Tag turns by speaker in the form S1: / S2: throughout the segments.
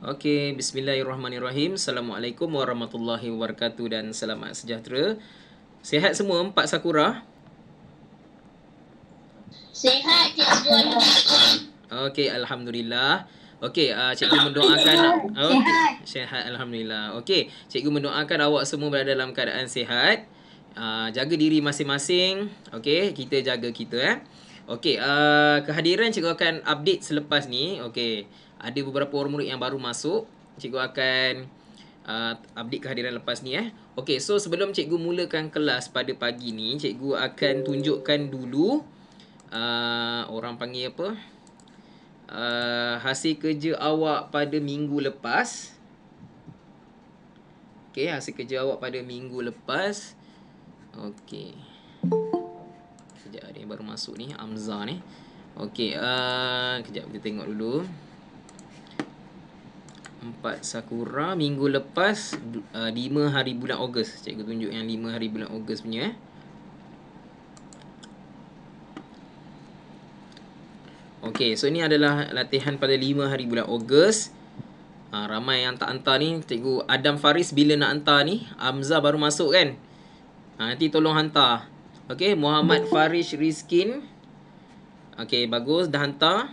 S1: Okey, bismillahirrahmanirrahim. Assalamualaikum warahmatullahi wabarakatuh dan selamat sejahtera. Sihat semua Pak Sakura?
S2: Sehat, Cikgu Alhamdulillah.
S1: Okey, alhamdulillah. Okey, cikgu mendoakan okey, sihat alhamdulillah. Okey, cikgu mendoakan awak semua berada dalam keadaan sihat. Jaga diri masing-masing. Okey, kita jaga kita Okey, kehadiran cikgu akan update selepas ni. Okey, ada beberapa orang murid yang baru masuk. Cikgu akan update kehadiran lepas ni Okey, so sebelum cikgu mulakan kelas pada pagi ni, cikgu akan tunjukkan dulu orang panggil apa? Hasil kerja awak pada minggu lepas. Okey, hasil kerja awak pada minggu lepas. Okey. Sekejap, ada yang baru masuk ni, Amza ni. Okey, kejap kita tengok dulu. 4 Sakura minggu lepas 5 hari bulan Ogos. Cikgu tunjuk yang 5 hari bulan Ogos punya Okey, so ini adalah latihan pada 5 hari bulan Ogos. Ramai yang tak hantar ni. Cikgu Adam Faris bila nak hantar ni? Amza baru masuk kan? Nanti tolong hantar. Okey, Muhammad Farish Rizkin. Okey, bagus, dah hantar.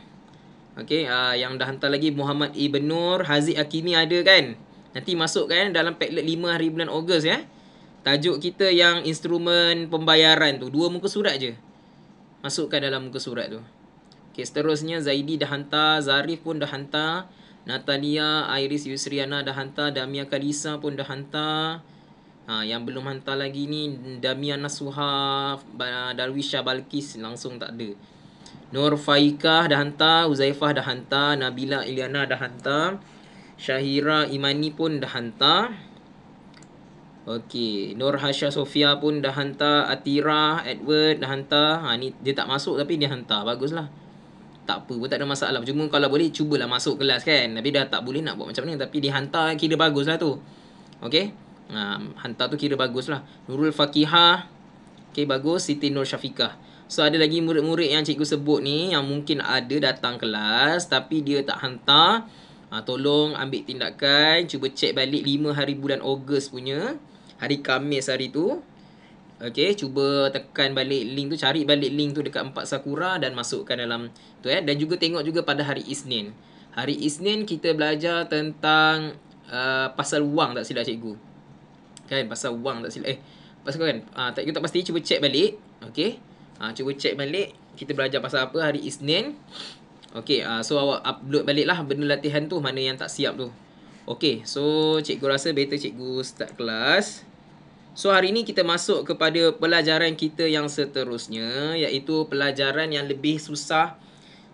S1: Okey, yang dah hantar lagi Muhammad Ibn Nur, Haziq Hakimi ada kan? Nanti masuk kan dalam Padlet 5 hari bulan Ogos Tajuk kita yang instrumen pembayaran tu, 2 muka surat je. Masukkan dalam muka surat tu. Okey, seterusnya Zaidi dah hantar, Zarif pun dah hantar, Natalia, Iris Yusriana dah hantar, Damia Kalisa pun dah hantar. Yang belum hantar lagi ni Damia Nasuha, Darwisha Balkis langsung tak ada. Nur Faikah dah hantar, Uzaifah dah hantar, Nabila Iliana dah hantar, Syahira Imani pun dah hantar. Okey, Nur Hasya Sofia pun dah hantar, Atira, Edward dah hantar. Ni dia tak masuk tapi dia hantar. Baguslah. Tak apa pun, tak ada masalah. Cuma kalau boleh cubalah masuk kelas kan. Tapi dah tak boleh nak buat macam ni. Tapi dihantar kira baguslah tu. Okey. Hantar tu kira baguslah. Nurul Fakihah. Okey, bagus. Siti Nur Syafiqah. So ada lagi murid-murid yang cikgu sebut ni yang mungkin ada datang kelas tapi dia tak hantar. Tolong ambil tindakan. Cuba cek balik 5 hari bulan Ogos punya. Hari Khamis hari tu. Okey, cuba tekan balik link tu, cari balik link tu dekat 4 Sakura dan masukkan dalam tu dan juga tengok juga pada hari Isnin. Hari Isnin kita belajar tentang pasal wang tak silap cikgu. Kan pasal wang tak silap. Pasal kan? Cikgu tak pasti, cuba cek balik. Okey. Cuba cek balik kita belajar pasal apa hari Isnin. Okey, so awak upload baliklah benda latihan tu mana yang tak siap tu. Okey, so cikgu rasa better cikgu start kelas. So hari ni kita masuk kepada pelajaran kita yang seterusnya, iaitu pelajaran yang lebih susah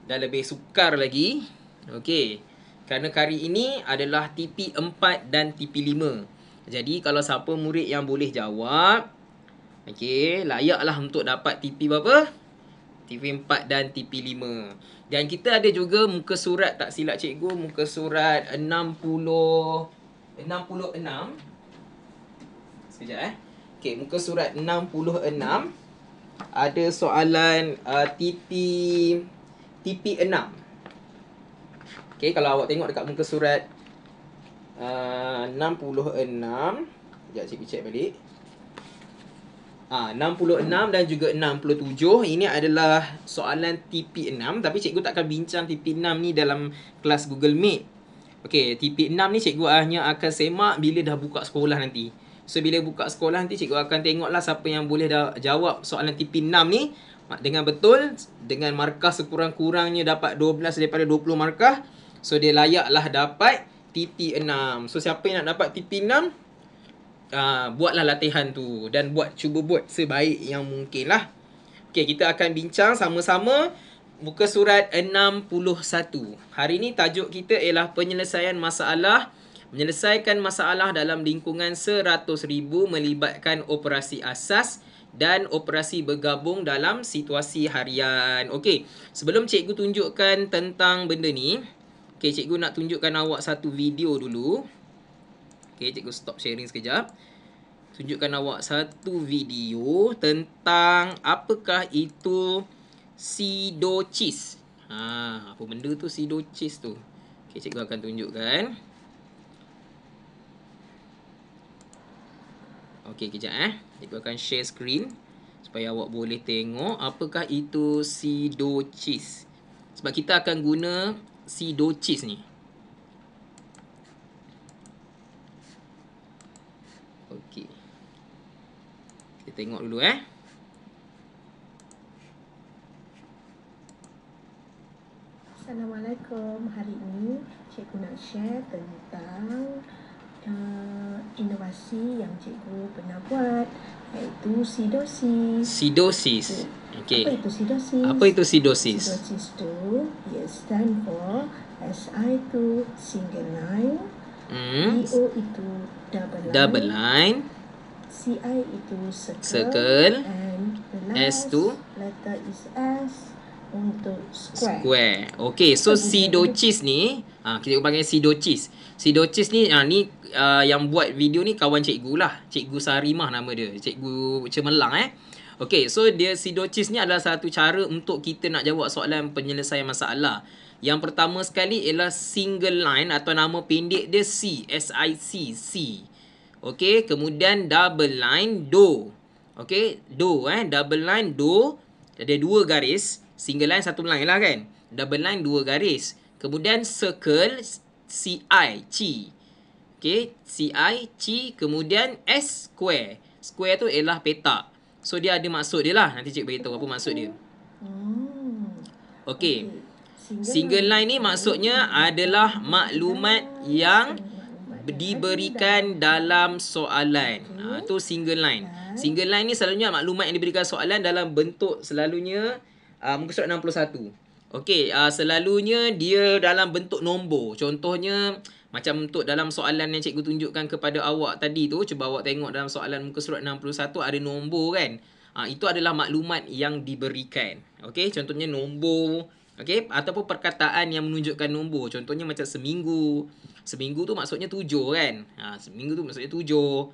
S1: dan lebih sukar lagi. Okey. Kerana kali ini adalah TP4 dan TP5. Jadi kalau siapa murid yang boleh jawab, okey, layaklah untuk dapat TP berapa? TP4 dan TP5. Dan kita ada juga muka surat, tak silap cikgu, muka surat 66. Sekejap Okey, muka surat 66 ada soalan TP6. Okey, kalau awak tengok dekat muka surat 66, sekejap cikgu check balik. 66 dan juga 67 ini adalah soalan TP6 tapi cikgu takkan bincang TP6 ni dalam kelas Google Meet. Okey, TP6 ni cikgu hanya akan semak bila dah buka sekolah nanti. So bila buka sekolah nanti cikgu akan tengoklah siapa yang boleh dah jawab soalan TP6 ni dengan betul, dengan markah sekurang-kurangnya dapat 12 daripada 20 markah. So dia layaklah dapat TP6. So siapa yang nak dapat TP6, buatlah latihan tu dan cuba buat sebaik yang mungkin lah. Okey, kita akan bincang sama-sama muka surat 61. Hari ni tajuk kita ialah menyelesaikan masalah dalam lingkungan 100,000 melibatkan operasi asas dan operasi bergabung dalam situasi harian. Okey, sebelum cikgu tunjukkan tentang benda ni, okey, cikgu nak tunjukkan awak satu video dulu. Okey, cikgu stop sharing sekejap. Tunjukkan awak satu video tentang apakah itu pseudocyst. Apa benda tu pseudocyst tu? Okey, cikgu akan tunjukkan. Okey, kejap Cikgu akan share screen supaya awak boleh tengok apakah itu pseudocis. Sebab kita akan guna pseudocis ni. Okey. Kita tengok dulu
S3: Assalamualaikum. Hari ini cikgu nak share tentang inovasi yang cikgu pernah buat, iaitu pseudocis.
S1: Pseudocis. Okey.
S3: Apa itu pseudocis?
S1: Apa itu pseudocis?
S3: Pseudocis tu ia stand for SI itu single line, DO itu double line, CI itu circle, and the last
S1: S tu
S3: letter is S untuk
S1: square. Okey, so pseudocis ni, kita panggil pseudocis. Pseudocis ni, yang buat video ni kawan cikgu lah. Cikgu Sarimah nama dia. Cikgu Cemerlang Okey, so dia pseudocis ni adalah satu cara untuk kita nak jawab soalan penyelesaian masalah. Yang pertama sekali ialah single line atau nama pendek dia C, S-I-C, C. Okey, kemudian double line, do. Okey, do double line, do. Ada dua garis. Single line satu line lah kan. Double line dua garis. Kemudian circle CI, ci. Okey, CI, ci. Kemudian S square. Square tu ialah petak. So dia ada maksud dia lah. Nanti cikgu beritahu apa maksud dia. Okey. Single line ni maksudnya adalah maklumat yang diberikan dalam soalan. Tu single line. Single line ni selalunya maklumat yang diberikan soalan dalam bentuk selalunya muka surat 61. Okey, selalunya dia dalam bentuk nombor. Contohnya macam untuk dalam soalan yang cikgu tunjukkan kepada awak tadi tu, cuba awak tengok dalam soalan muka surat 61 ada nombor kan. Itu adalah maklumat yang diberikan. Okey, contohnya nombor, okey, ataupun perkataan yang menunjukkan nombor. Contohnya macam seminggu. Seminggu tu maksudnya 7 kan. Seminggu tu maksudnya 7.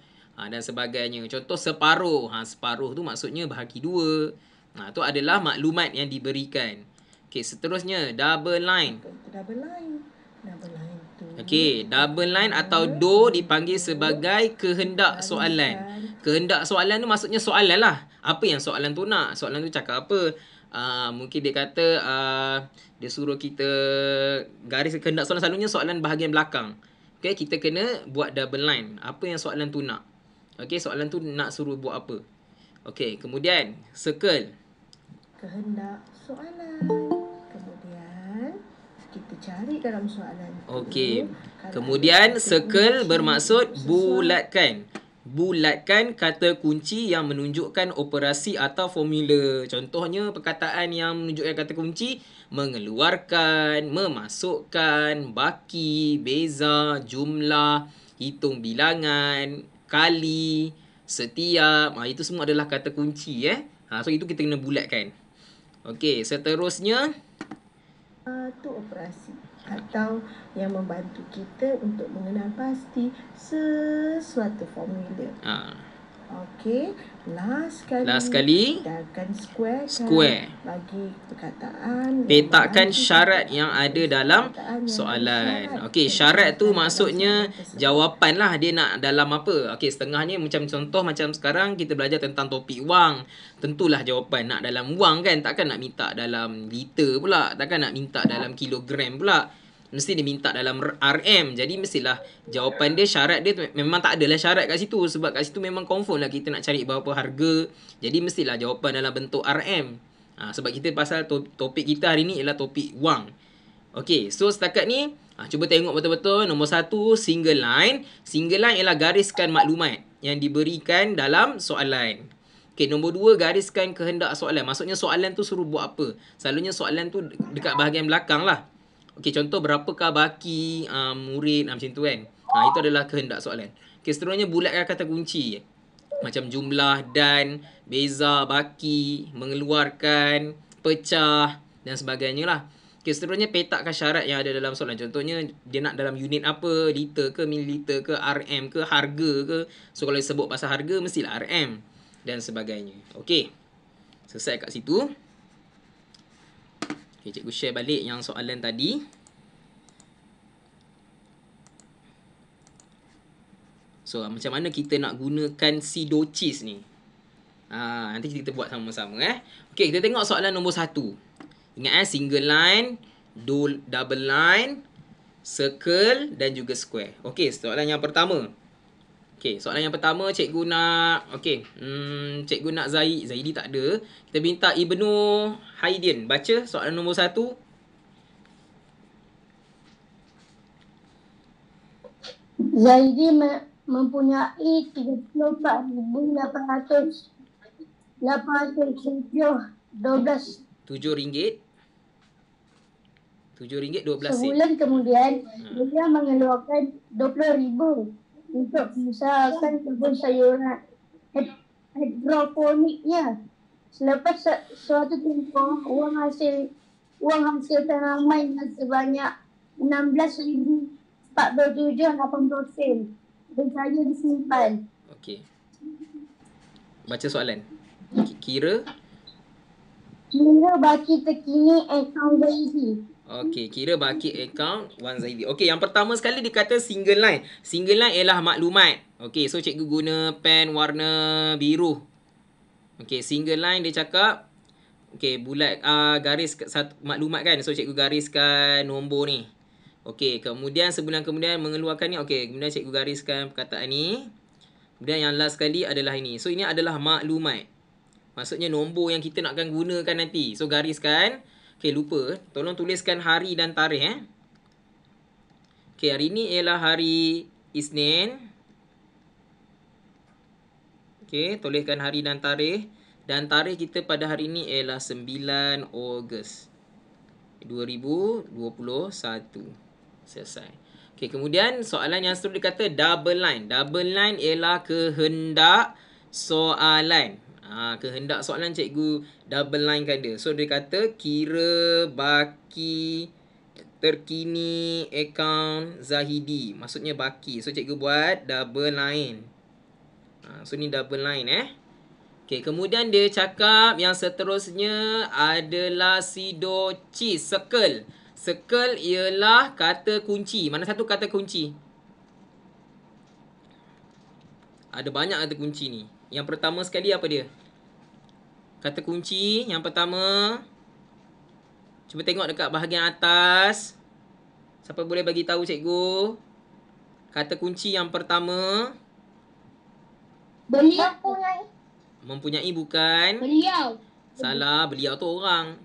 S1: Dan sebagainya. Contoh separuh. Separuh tu maksudnya bahagi 2. Itu adalah maklumat yang diberikan. Okey, seterusnya double line.
S3: Double line. Double line tu.
S1: Okey, double line atau do dipanggil sebagai kehendak soalan. Kehendak soalan tu maksudnya soalan lah. Apa yang soalan tu nak? Soalan tu cakap apa? Mungkin dia kata dia suruh kita garis kehendak soalan, selalunya soalan bahagian belakang. Okey, kita kena buat double line. Apa yang soalan tu nak? Okey, soalan tu nak suruh buat apa? Okey, kemudian circle.
S3: Kehendak soalan. Kemudian kita cari dalam soalan tu.
S1: Okey. Kemudian circle bermaksud bulatkan. Bulatkan kata kunci yang menunjukkan operasi atau formula. Contohnya perkataan yang menunjukkan kata kunci mengeluarkan, memasukkan, baki, beza, jumlah, hitung bilangan, kali, setiap. Itu semua adalah kata kunci So itu kita kena bulatkan. Okey, seterusnya
S3: tu operasi atau yang membantu kita untuk mengenal pasti sesuatu formula. Okey, last sekali petakan square. Bagi perkataan,
S1: petakan syarat yang ada dalam soalan. Okey, syarat tu maksudnya jawapan lah dia nak dalam apa. Okey, setengahnya macam contoh macam sekarang kita belajar tentang topik wang. Tentulah jawapan nak dalam wang kan. Takkan nak minta dalam liter pula. Takkan nak minta dalam kilogram pula. Mesti dia minta dalam RM. Jadi mestilah jawapan dia, syarat dia memang tak adalah syarat kat situ. Sebab kat situ memang confirm lah kita nak cari berapa harga. Jadi mestilah jawapan dalam bentuk RM. Sebab kita pasal topik kita hari ni ialah topik wang. Okey, so setakat ni cuba tengok betul-betul. Nombor 1, single line. Single line ialah gariskan maklumat yang diberikan dalam soalan. Okey, nombor 2, gariskan kehendak soalan. Maksudnya soalan tu suruh buat apa. Selalunya soalan tu dekat bahagian belakang lah. Okey, contoh berapakah baki murid macam tu kan. Itu adalah kehendak soalan. Okey, seterusnya bulatkan kata kunci. Macam jumlah, dan, beza, baki, mengeluarkan, pecah dan sebagainya lah. Okey, seterusnya petakkan syarat yang ada dalam soalan. Contohnya dia nak dalam unit apa, liter ke, mililiter ke, RM ke, harga ke. So kalau disebut pasal harga mestilah RM dan sebagainya. Okey, selesai kat situ. Okay, cikgu share balik yang soalan tadi. So macam mana kita nak gunakan sidochis ni? Nanti kita buat sama-sama Okey, kita tengok soalan nombor 1. Ingat single line, double line, circle dan juga square. Okey, soalan yang pertama. Okey, soalan yang pertama cikgu nak cikgu nak Zaidi tak ada. Kita minta Ibnu Haidin baca soalan nombor 1.
S4: Zaidi mempunyai 34,807
S1: RM7. RM7.12.
S4: Sebulan kemudian, dia mengeluarkan 20,000 untuk mengusahakan kebun sayuran hidroponiknya. Selepas suatu tempoh, wang hasil tanaman sebanyak 16,478% berjaya disimpan.
S1: Okey. Baca soalan. Kira
S4: baki terkini akaun Zaidi.
S1: Okey, kira baki account Wan Zaidi. Okey, yang pertama sekali dia kata single line. Single line ialah maklumat. Okey, so cikgu guna pen warna biru. Okey, single line dia cakap okey, bulat garis satu maklumat kan. So cikgu gariskan nombor ni. Okey, kemudian sebulan kemudian mengeluarkan ni. Okey, kemudian cikgu gariskan perkataan ni. Kemudian yang last sekali adalah ini. So ini adalah maklumat. Maksudnya nombor yang kita nakkan gunakan nanti. So gariskan. Okey, lupa. Tolong tuliskan hari dan tarikh Okey, hari ni ialah hari Isnin. Okey, tuliskan hari dan tarikh. Dan tarikh kita pada hari ni ialah 9 Ogos 2021. Selesai. Okey, kemudian soalan yang seterusnya dia kata double line. Double line ialah kehendak soalan. Kehendak soalan cikgu double line kan dia. So dia kata kira baki terkini akaun Zahidi. Maksudnya baki. So cikgu buat double line. So ni double line Okey, kemudian dia cakap yang seterusnya adalah sidochis, circle. Circle ialah kata kunci. Mana satu kata kunci? Ada banyak kata kunci ni. Yang pertama sekali apa dia? Kata kunci yang pertama. Cuba tengok dekat bahagian atas. Siapa boleh bagi tahu cikgu? Kata kunci yang pertama.
S4: Beliau.
S1: Mempunyai bukan?
S4: Beliau.
S1: Salah, beliau tu orang.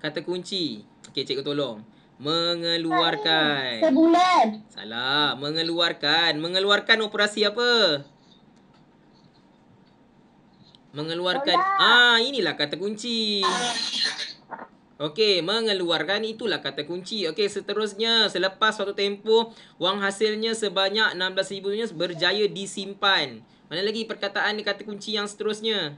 S1: Kata kunci. Okey, cikgu tolong. Mengeluarkan.
S4: Sebulan.
S1: Salah, mengeluarkan. Mengeluarkan operasi apa? Mengeluarkan. Inilah kata kunci. Okey, mengeluarkan itulah kata kunci. Okey, seterusnya selepas suatu tempoh wang hasilnya sebanyak 16,000 berjaya disimpan. Mana lagi perkataan ni kata kunci yang seterusnya?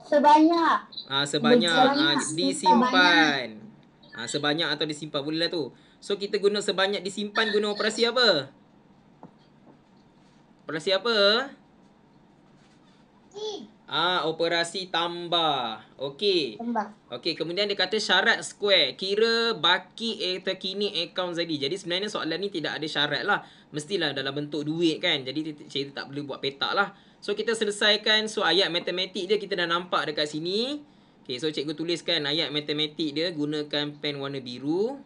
S4: Sebanyak.
S1: Sebanyak. Disimpan. Sebanyak atau disimpan. Boleh lah tu. So kita guna sebanyak disimpan guna operasi apa? Operasi apa? Operasi tambah. Okey. Okey, kemudian dia kata syarat square. Kira baki terkini akaun Zaidi. Jadi sebenarnya soalan ni tidak ada syarat lah. Mestilah dalam bentuk duit kan. Jadi saya tak boleh buat petak lah. So kita selesaikan. So ayat matematik dia kita dah nampak dekat sini. Okey, so cikgu tuliskan ayat matematik dia. Gunakan pen warna biru.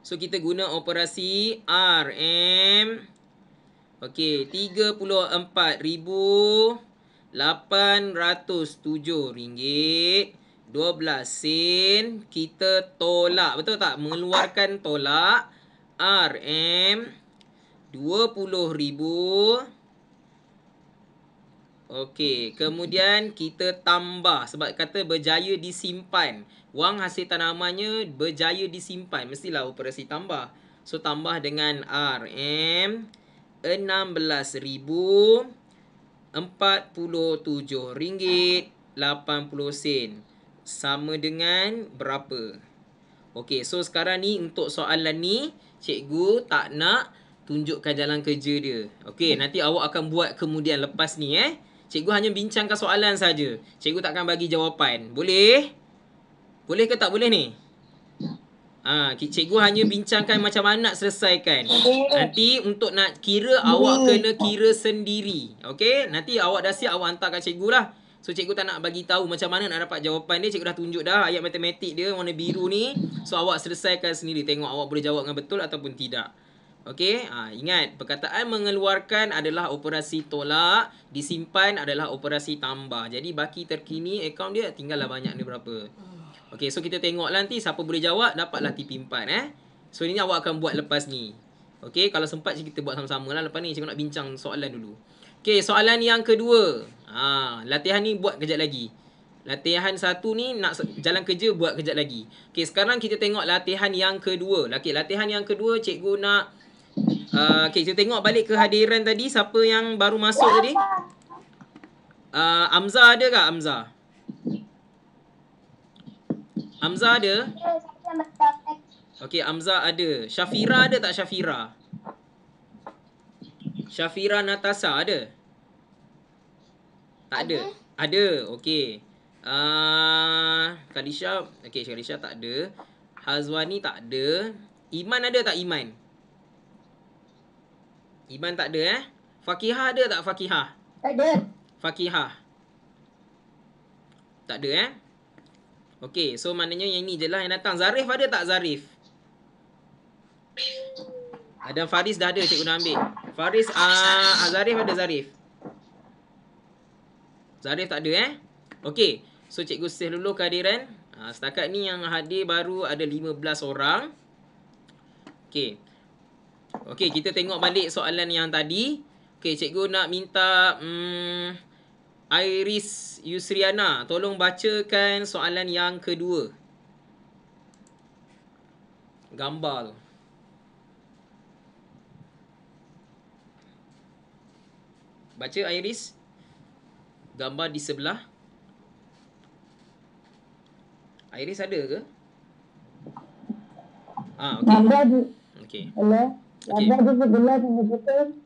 S1: So kita guna operasi RM. Okey, RM34,807.12 kita tolak. Betul tak? Mengeluarkan tolak RM 20,000. Okey, kemudian kita tambah sebab kata berjaya disimpan. Wang hasil tanamannya berjaya disimpan. Mestilah operasi tambah. So tambah dengan RM 16,047 ringgit 80 sen. Sama dengan berapa? Okey, so sekarang ni untuk soalan ni cikgu tak nak tunjukkan jalan kerja dia. Okey, nanti awak akan buat kemudian lepas ni Cikgu hanya bincangkan soalan saja. Cikgu takkan bagi jawapan. Boleh? Boleh ke tak boleh ni? Cikgu hanya bincangkan macam mana nak selesaikan. Nanti untuk nak kira, awak kena kira sendiri. Okey? Nanti awak dah siap, awak hantar kat cikgu lah. So, cikgu tak nak bagi tahu macam mana nak dapat jawapan dia. Cikgu dah tunjuk dah ayat matematik dia warna biru ni. So, awak selesaikan sendiri. Tengok awak boleh jawab dengan betul ataupun tidak. Okey? Ingat, perkataan mengeluarkan adalah operasi tolak. Disimpan adalah operasi tambah. Jadi, baki terkini akaun dia tinggallah banyak ni berapa. Okey, so kita tengok nanti siapa boleh jawab, dapatlah TP4 So ini awak akan buat lepas ni. Okey, kalau sempat kita buat sama-sama lah lepas ni. Cikgu nak bincang soalan dulu. Okey, soalan yang kedua. Latihan ni buat kejap lagi. Latihan satu ni nak jalan kerja, buat kejap lagi. Okey, sekarang kita tengok latihan yang kedua. Okey, latihan yang kedua cikgu nak okey, kita tengok balik kehadiran tadi. Siapa yang baru masuk tadi? Amza ada tak Amza? Amza ada? Okey, Amza ada. Syafira ada tak Syafira? Syafira Natasha ada? Tak ada? Ada. Okey. Khadisha, okey, Khadisha tak ada. Hazwani tak ada. Iman ada tak Iman? Iman tak ada Fakihah ada tak Fakihah?
S4: Tak ada.
S1: Fakihah. Tak ada Okey, so maknanya yang ni je lah yang datang. Zarif ada tak Zarif? Adam Faris dah ada, cikgu dah ambil. Faris, Zarif ada Zarif? Zarif tak ada Okey, so cikgu save dulu kehadiran. Setakat ni yang hadir baru ada 15 orang. Okey. Okey, kita tengok balik soalan yang tadi. Okey, cikgu nak minta Iris Yusriana, tolong bacakan soalan yang kedua. Gambar tu. Baca Iris. Gambar di sebelah. Iris ada ke? Okey.
S4: Gambar di...
S1: Okey.
S4: Hello? Gambar di sebelah menyebutkan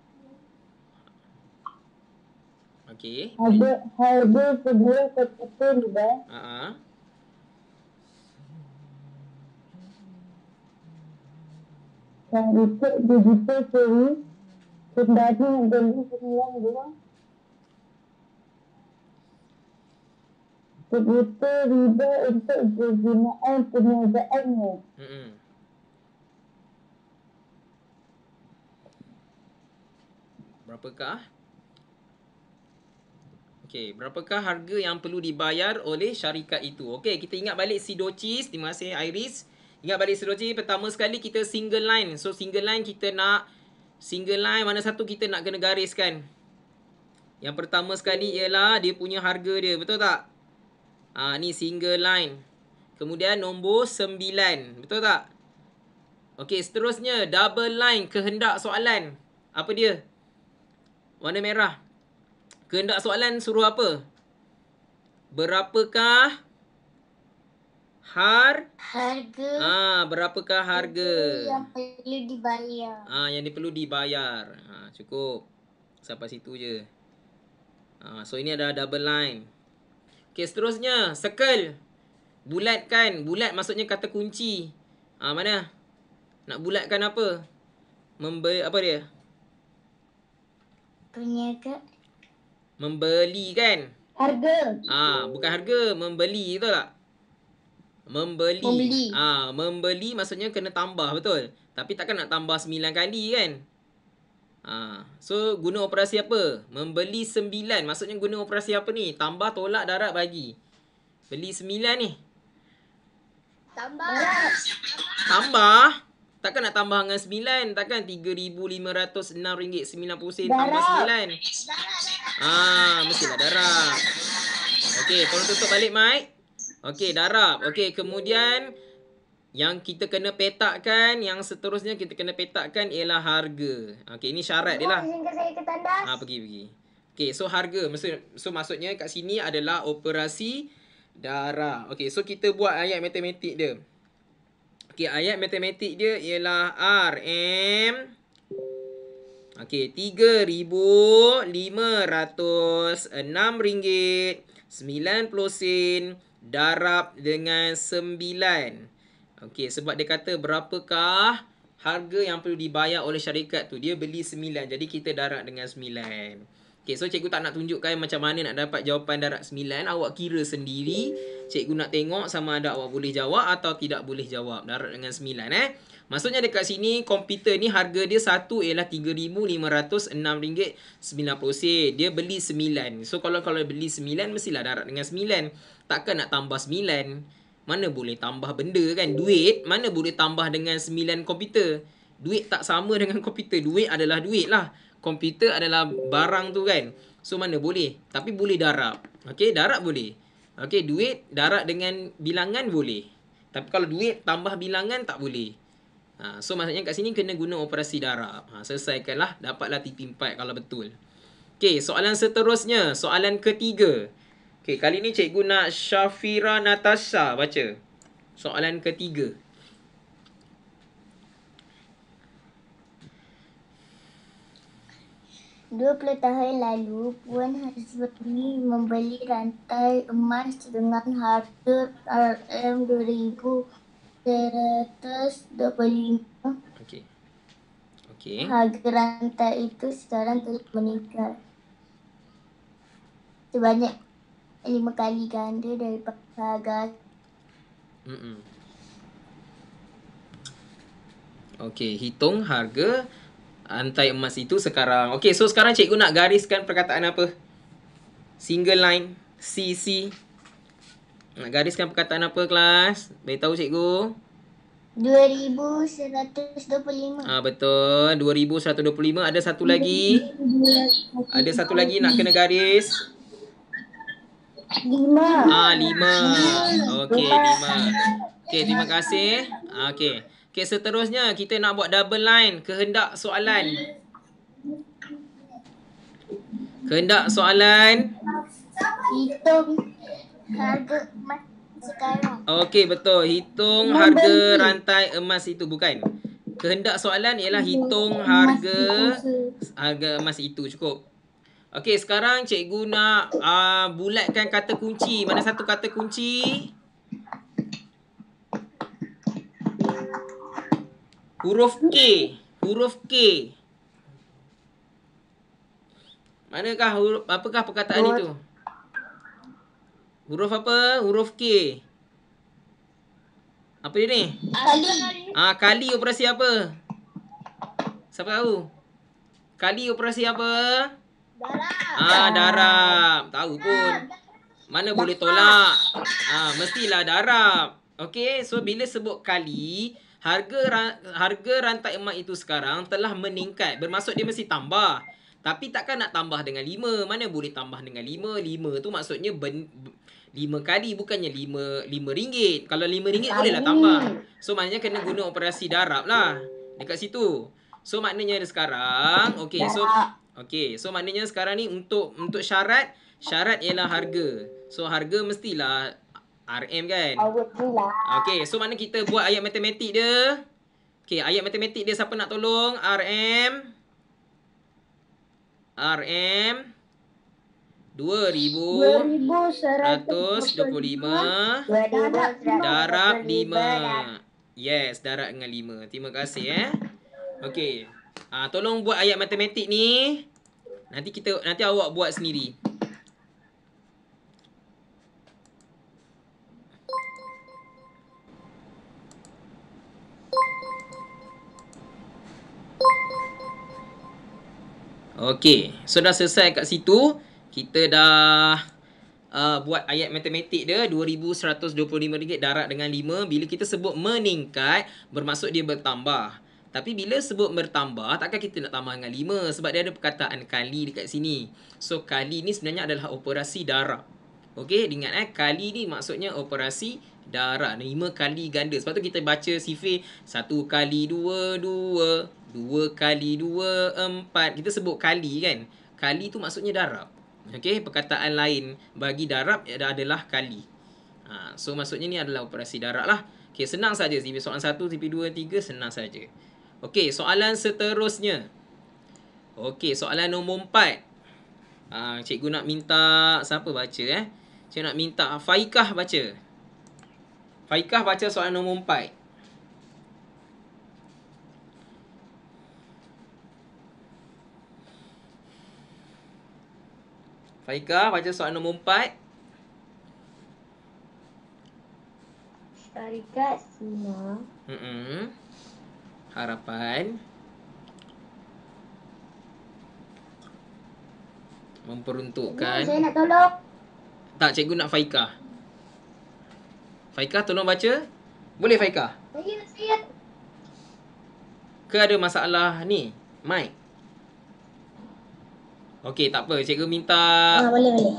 S1: Okey.
S4: harga sebuah kereta riba yang ikut digital seri kendali yang beli 92 kereta riba untuk penggunaan perniagaannya.
S1: Berapakah? Okey, berapakah harga yang perlu dibayar oleh syarikat itu? Okey, kita ingat balik Sidocis. Terima kasih Iris. Ingat balik Sidocis. Pertama sekali kita single line. So, single line kita nak... Single line mana satu kita nak kena gariskan? Yang pertama sekali ialah dia punya harga dia. Betul tak? Ni single line. Kemudian nombor 9. Betul tak? Okey, seterusnya double line kehendak soalan. Apa dia? Warna merah. Kehendak soalan suruh apa? Berapakah harga? Berapakah harga
S4: Yang perlu dibayar.
S1: Yang perlu dibayar. Cukup. Sampai situ je. So ini ada double line. Okey, seterusnya circle. Bulatkan. Bulat maksudnya kata kunci. Mana? Nak bulatkan apa? Apa dia?
S4: Perniagaan.
S1: Membeli kan?
S4: Harga.
S1: Bukan harga, membeli, betul tak? Membeli. Membeli maksudnya kena tambah, betul? Tapi takkan nak tambah 9 kali kan? So guna operasi apa? Membeli 9. Maksudnya guna operasi apa ni? Tambah, tolak, darab, bagi. Beli 9 ni. Tambah. Takkan nak tambah dengan 9. Takkan RM3,506.90 tambah 9. Mestilah darab. Okey, tolong tutup balik mic. Okey, darab. Okey, kemudian yang kita kena petakkan, yang seterusnya kita kena petakkan ialah harga. Okey, ini syarat dia lah. Pergi. Okey, so harga. So maksudnya kat sini adalah operasi darab. Okey, so kita buat ayat matematik dia. Okey, ayat matematik dia ialah RM. Okey, RM3,506.90 darab dengan 9. Okey, sebab dia kata berapakah harga yang perlu dibayar oleh syarikat tu. Dia beli 9. Jadi kita darab dengan 9. Okey, so cikgu tak nak tunjukkan macam mana nak dapat jawapan darab 9. Awak kira sendiri. Cikgu nak tengok sama ada awak boleh jawab atau tidak boleh jawab. Darab dengan 9 Maksudnya dekat sini komputer ni harga dia satu ialah RM3,506.90. Dia beli 9. So kalau beli 9 mestilah darab dengan 9. Takkan nak tambah 9. Mana boleh tambah benda kan? Duit mana boleh tambah dengan 9 komputer? Duit tak sama dengan komputer. Duit adalah duit lah. Komputer adalah barang tu kan. So mana boleh. Tapi boleh darab. Okey, darab boleh. Okey, duit darab dengan bilangan boleh. Tapi kalau duit tambah bilangan tak boleh. So maksudnya kat sini kena guna operasi darab. Selesaikanlah. Dapatlah TP4 kalau betul. Okey, soalan seterusnya. Soalan ketiga. Okey, kali ni cikgu nak Syafira Natasha baca. Soalan ketiga.
S5: "20 tahun lalu, Puan Hasbani membeli rantai emas dengan harga RM2,125.
S1: Okey.
S5: Harga rantai itu sekarang telah meningkat sebanyak 5 kali ganda daripada harga."
S1: Okey, hitung harga rantai emas itu sekarang. Okey, so sekarang cikgu nak gariskan perkataan apa? Single line, CC. Nak gariskan perkataan apa kelas? Beritahu cikgu.
S5: 2,125.
S1: Betul, 2,125. Ada satu lagi. Ada satu lagi nak kena garis.
S5: 5.
S1: 5. Okey, 5. Okey, terima kasih. Okey. Okey, seterusnya kita nak buat double line. Kehendak soalan. Kehendak soalan.
S5: Hitung harga emas sekarang.
S1: Okey, betul. Hitung harga rantai emas itu. Bukan. Kehendak soalan ialah hitung harga emas itu. Cukup. Okey, sekarang cikgu nak bulatkan kata kunci. Mana satu kata kunci? Huruf K. Huruf K. Manakah apakah perkataan itu? Huruf apa? Huruf K. Apa dia ni?
S5: Kali.
S1: Kali operasi apa? Siapa tahu? Kali operasi apa?
S5: Darab.
S1: Darab. Tahu pun. Mana boleh tolak? Mestilah darab. Okey, so bila sebut kali, harga rantai emas itu sekarang telah meningkat. Bermaksud dia mesti tambah. Tapi takkan nak tambah dengan 5. Mana boleh tambah dengan 5? 5 tu maksudnya 5 kali, bukannya 5 ringgit. Kalau 5 ringgit bolehlah tambah. So maknanya kena guna operasi darab lah dekat situ. So maknanya sekarang, so maknanya sekarang ni untuk syarat ialah harga. So harga mestilah RM kan? Okey, so mana kita buat ayat matematik dia? Okey, ayat matematik dia siapa nak tolong? RM 2,125 darab 5. Yes, darab dengan 5. Terima kasih Okey. Tolong buat ayat matematik ni. Nanti awak buat sendiri. Okey, so dah selesai kat situ. Kita dah buat ayat matematik dia. RM2,125 darab dengan 5. Bila kita sebut meningkat, bermaksud dia bertambah. Tapi bila sebut bertambah, takkan kita nak tambah dengan 5. Sebab dia ada perkataan kali dekat sini. So kali ni sebenarnya adalah operasi darab. Okey, ingat kali ni maksudnya operasi darab. 5 kali ganda. Sebab tu kita baca sifir 1 kali 2, 2. 2 kali 2, 4. Kita sebut kali kan. Kali tu maksudnya darab. Okey, perkataan lain bagi darab adalah kali. So maksudnya ni adalah operasi darab lah. Okey, senang saja. Soalan 1, tipe 2, 3 senang saja. Okey, soalan seterusnya. Okey, soalan nombor 4. Cikgu nak minta siapa baca Cikgu nak minta Faikah baca. Faikah baca soalan nombor 4. Faika, baca soalan nombor 4.
S5: Syarikat Sina
S1: Harapan memperuntukkan.
S5: Saya nak tolong.
S1: Tak, cikgu nak Faika. Faika tolong baca. Boleh Faika?
S5: Saya.
S1: Ke ada masalah ni? Mic. Okey, tak apa. Cikgu minta
S5: Boleh.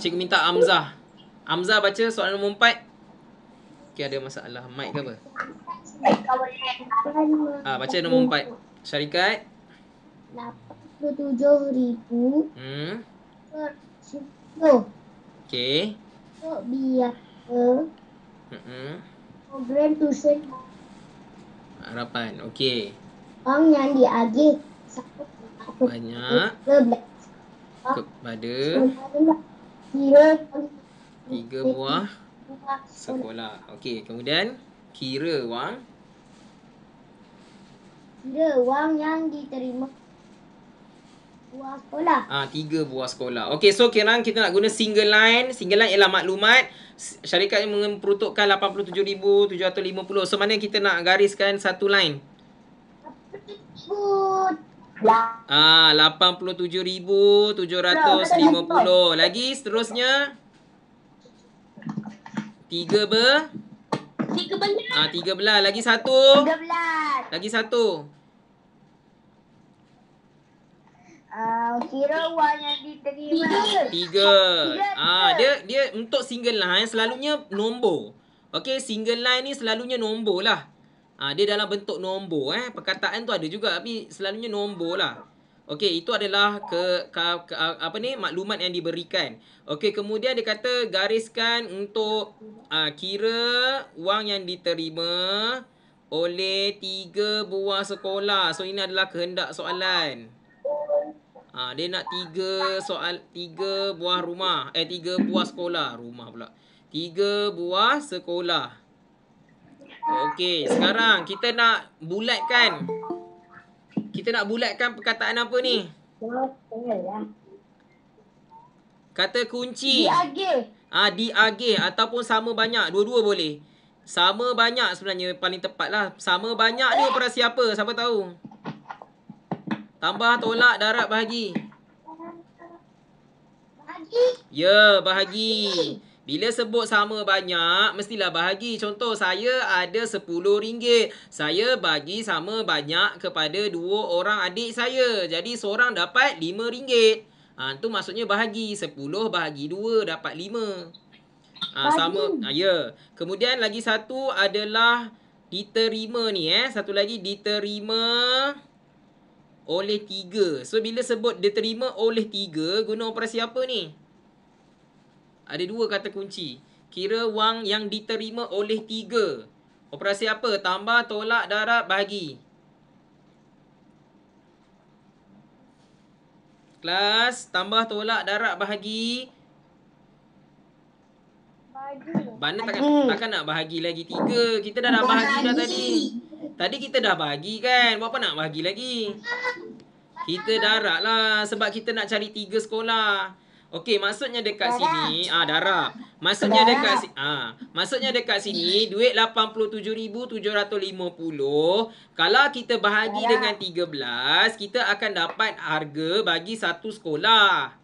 S1: cikgu minta Amzah. Amzah baca soalan nombor 4. Okey, ada masalah mic ke apa? Baca nombor 4. Syarikat
S5: 87,000
S1: Okey.
S5: untuk biaya program tuition
S1: Harapan. Okey.
S5: wang yang diagih
S1: Banyak kepada
S5: kira
S1: 3 buah sekolah. Okey, kemudian kira wang
S5: yang diterima buah sekolah.
S1: 3 buah sekolah. Okey, so sekarang kita nak guna single line. Single line ialah maklumat. Syarikat yang memperuntukkan 87,750. So mana kita nak gariskan satu line? 87,750. Lagi seterusnya 13. 13. Lagi satu.
S5: 13.
S1: Lagi satu.
S5: Kira wang yang diterima.
S1: 3. Dia untuk single line selalunya nombor. Okey, single line ni selalunya nombor lah. Dia dalam bentuk nombor. Perkataan tu ada juga tapi selalunya nombor lah. Okey, itu adalah maklumat yang diberikan. Okey, kemudian dia kata gariskan untuk kira wang yang diterima oleh 3 buah sekolah. So ini adalah kehendak soalan. Dia nak 3 buah rumah. 3 buah sekolah. Rumah pula. 3 buah sekolah. Okey, sekarang kita nak bulatkan. Kita nak bulatkan perkataan apa ni? Kata kunci.
S5: Diagih.
S1: Diagih ataupun sama banyak. Dua-dua boleh. Sama banyak sebenarnya paling tepat lah. Sama banyak ni operasi apa? Siapa tahu? Tambah, tolak, darab, bahagi.
S5: Bahagi.
S1: Ya, bahagi. Bila sebut sama banyak, mestilah bahagi. Contoh, saya ada RM10. Saya bagi sama banyak kepada 2 orang adik saya. Jadi, seorang dapat RM5. Itu maksudnya bahagi. 10 bahagi 2 dapat 5. Sama. Ya. Kemudian, lagi satu adalah diterima ni. Satu lagi, diterima oleh 3. So, bila sebut diterima oleh 3, guna operasi apa ni? Ada 2 kata kunci. Kira wang yang diterima oleh 3. Operasi apa? Tambah, tolak, darab, bahagi. Kelas, tambah, tolak, darab, bahagi. Mana takkan nak bahagi lagi 3. Kita dah bahagi dah tadi. Tadi kita dah bahagi kan. Buat apa nak bahagi lagi? Kita darab lah. Sebab kita nak cari 3 sekolah. Okey, maksudnya dekat sini. Darab. Maksudnya dekat sini. Duit 87,750. Kalau kita bahagi dengan 13. Kita akan dapat harga bagi satu sekolah.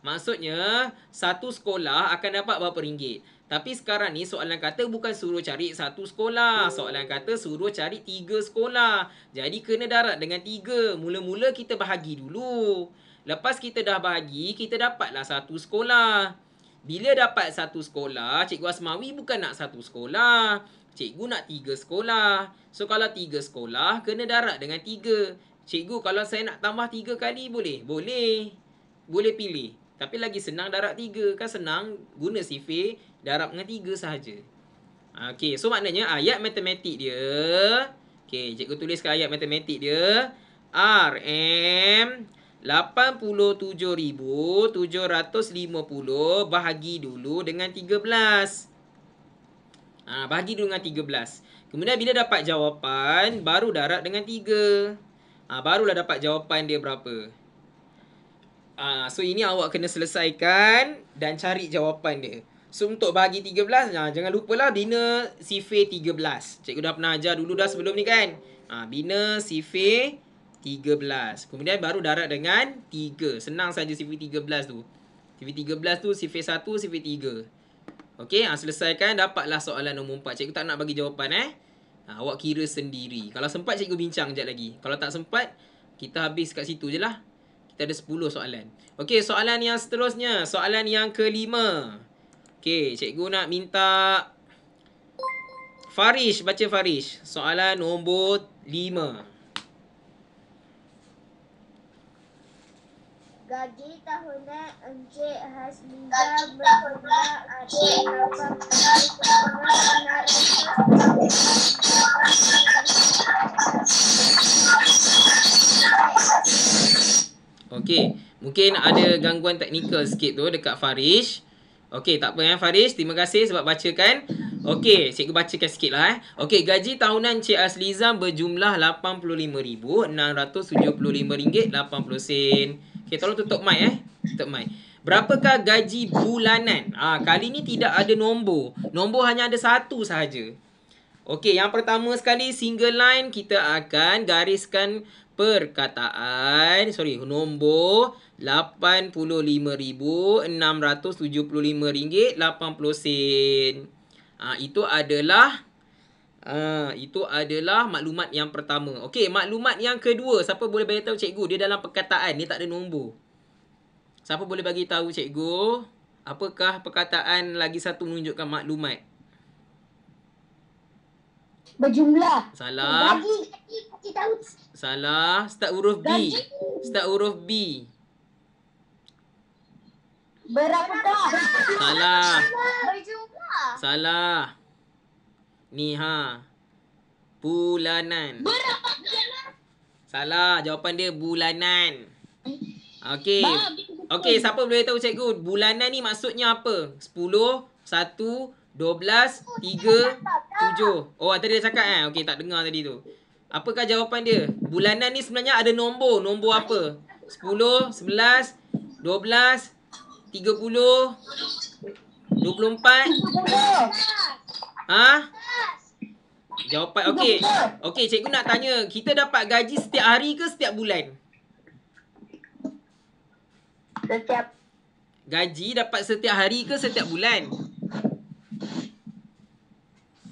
S1: Maksudnya, satu sekolah akan dapat berapa ringgit. Tapi sekarang ni soalan kata bukan suruh cari satu sekolah. Soalan kata suruh cari 3 sekolah. Jadi kena darab dengan 3. Mula-mula kita bahagi dulu. Lepas kita dah bahagi, kita dapatlah satu sekolah. Bila dapat satu sekolah, Cikgu Asmawi bukan nak satu sekolah. Cikgu nak 3 sekolah. So kalau 3 sekolah, kena darab dengan 3. Cikgu, kalau saya nak tambah 3 kali boleh? Boleh. Boleh pilih. Tapi lagi senang darab 3. Kan senang guna sifir, darab dengan 3 sahaja. Okey, so maknanya ayat matematik dia. Okey, cikgu tuliskan ayat matematik dia. RM 87,750 bahagi dulu dengan 13. Bahagi dulu dengan 13. Kemudian bila dapat jawapan, baru darab dengan 3. Barulah dapat jawapan dia berapa. So ini awak kena selesaikan dan cari jawapan dia. So untuk bahagi 13, jangan lupalah bina sifir 13. Cikgu dah pernah ajar dulu dah sebelum ni kan. Bina sifir 13. Kemudian baru darab dengan 3. Senang saja sifir 13 tu. Sifir 13 tu sifir 1, sifir 3. Okey, selesaikan, dapatlah soalan nombor 4. Cikgu tak nak bagi jawapan awak kira sendiri. Kalau sempat cikgu bincang sekejap lagi. Kalau tak sempat, kita habis kat situ je lah. Kita ada 10 soalan. Okey, soalan yang seterusnya. Soalan yang kelima. Okey, cikgu nak minta Farish, baca Farish. Soalan nombor 5.
S5: Gaji tahunan Encik Hasliza berjumlah
S1: Okey, mungkin ada gangguan teknikal sikit tu dekat Farish. Okey, tak apa Farish. Terima kasih sebab bacakan. Okey, cikgu bacakan sikit lah Okey, gaji tahunan Cik Hasliza berjumlah RM85,675.80. Okey, tolong tutup mic Tutup mic. Berapakah gaji bulanan? Kali ni tidak ada nombor. Nombor hanya ada satu sahaja. Okey, yang pertama sekali single line kita akan gariskan perkataan, nombor RM85,675.80. Itu adalah maklumat yang pertama. Okey, maklumat yang kedua. Siapa boleh bagi tahu cikgu? Dia dalam perkataan, dia tak ada nombor. Siapa boleh bagi tahu cikgu? Apakah perkataan lagi satu menunjukkan maklumat?
S4: Berjumlah.
S1: Salah.
S5: Gaji tahu.
S1: Salah. Start huruf B. Start huruf B.
S4: Berapakah?
S1: Salah.
S5: Berjumlah.
S1: Salah. Ni bulanan. Salah. Jawapan dia bulanan. Okey. Okey, siapa boleh tahu cikgu? Bulanan ni maksudnya apa? 10, 1, 12, 3, 7. Oh, tadi dia cakap Okey, tak dengar tadi tu. Apakah jawapan dia? Bulanan ni sebenarnya ada nombor. Nombor apa? 10, 11, 12, 30, 24. Jawapan okey. Okey, cikgu nak tanya, kita dapat gaji setiap hari ke setiap bulan?
S4: Setiap.
S1: Gaji dapat setiap hari ke setiap bulan?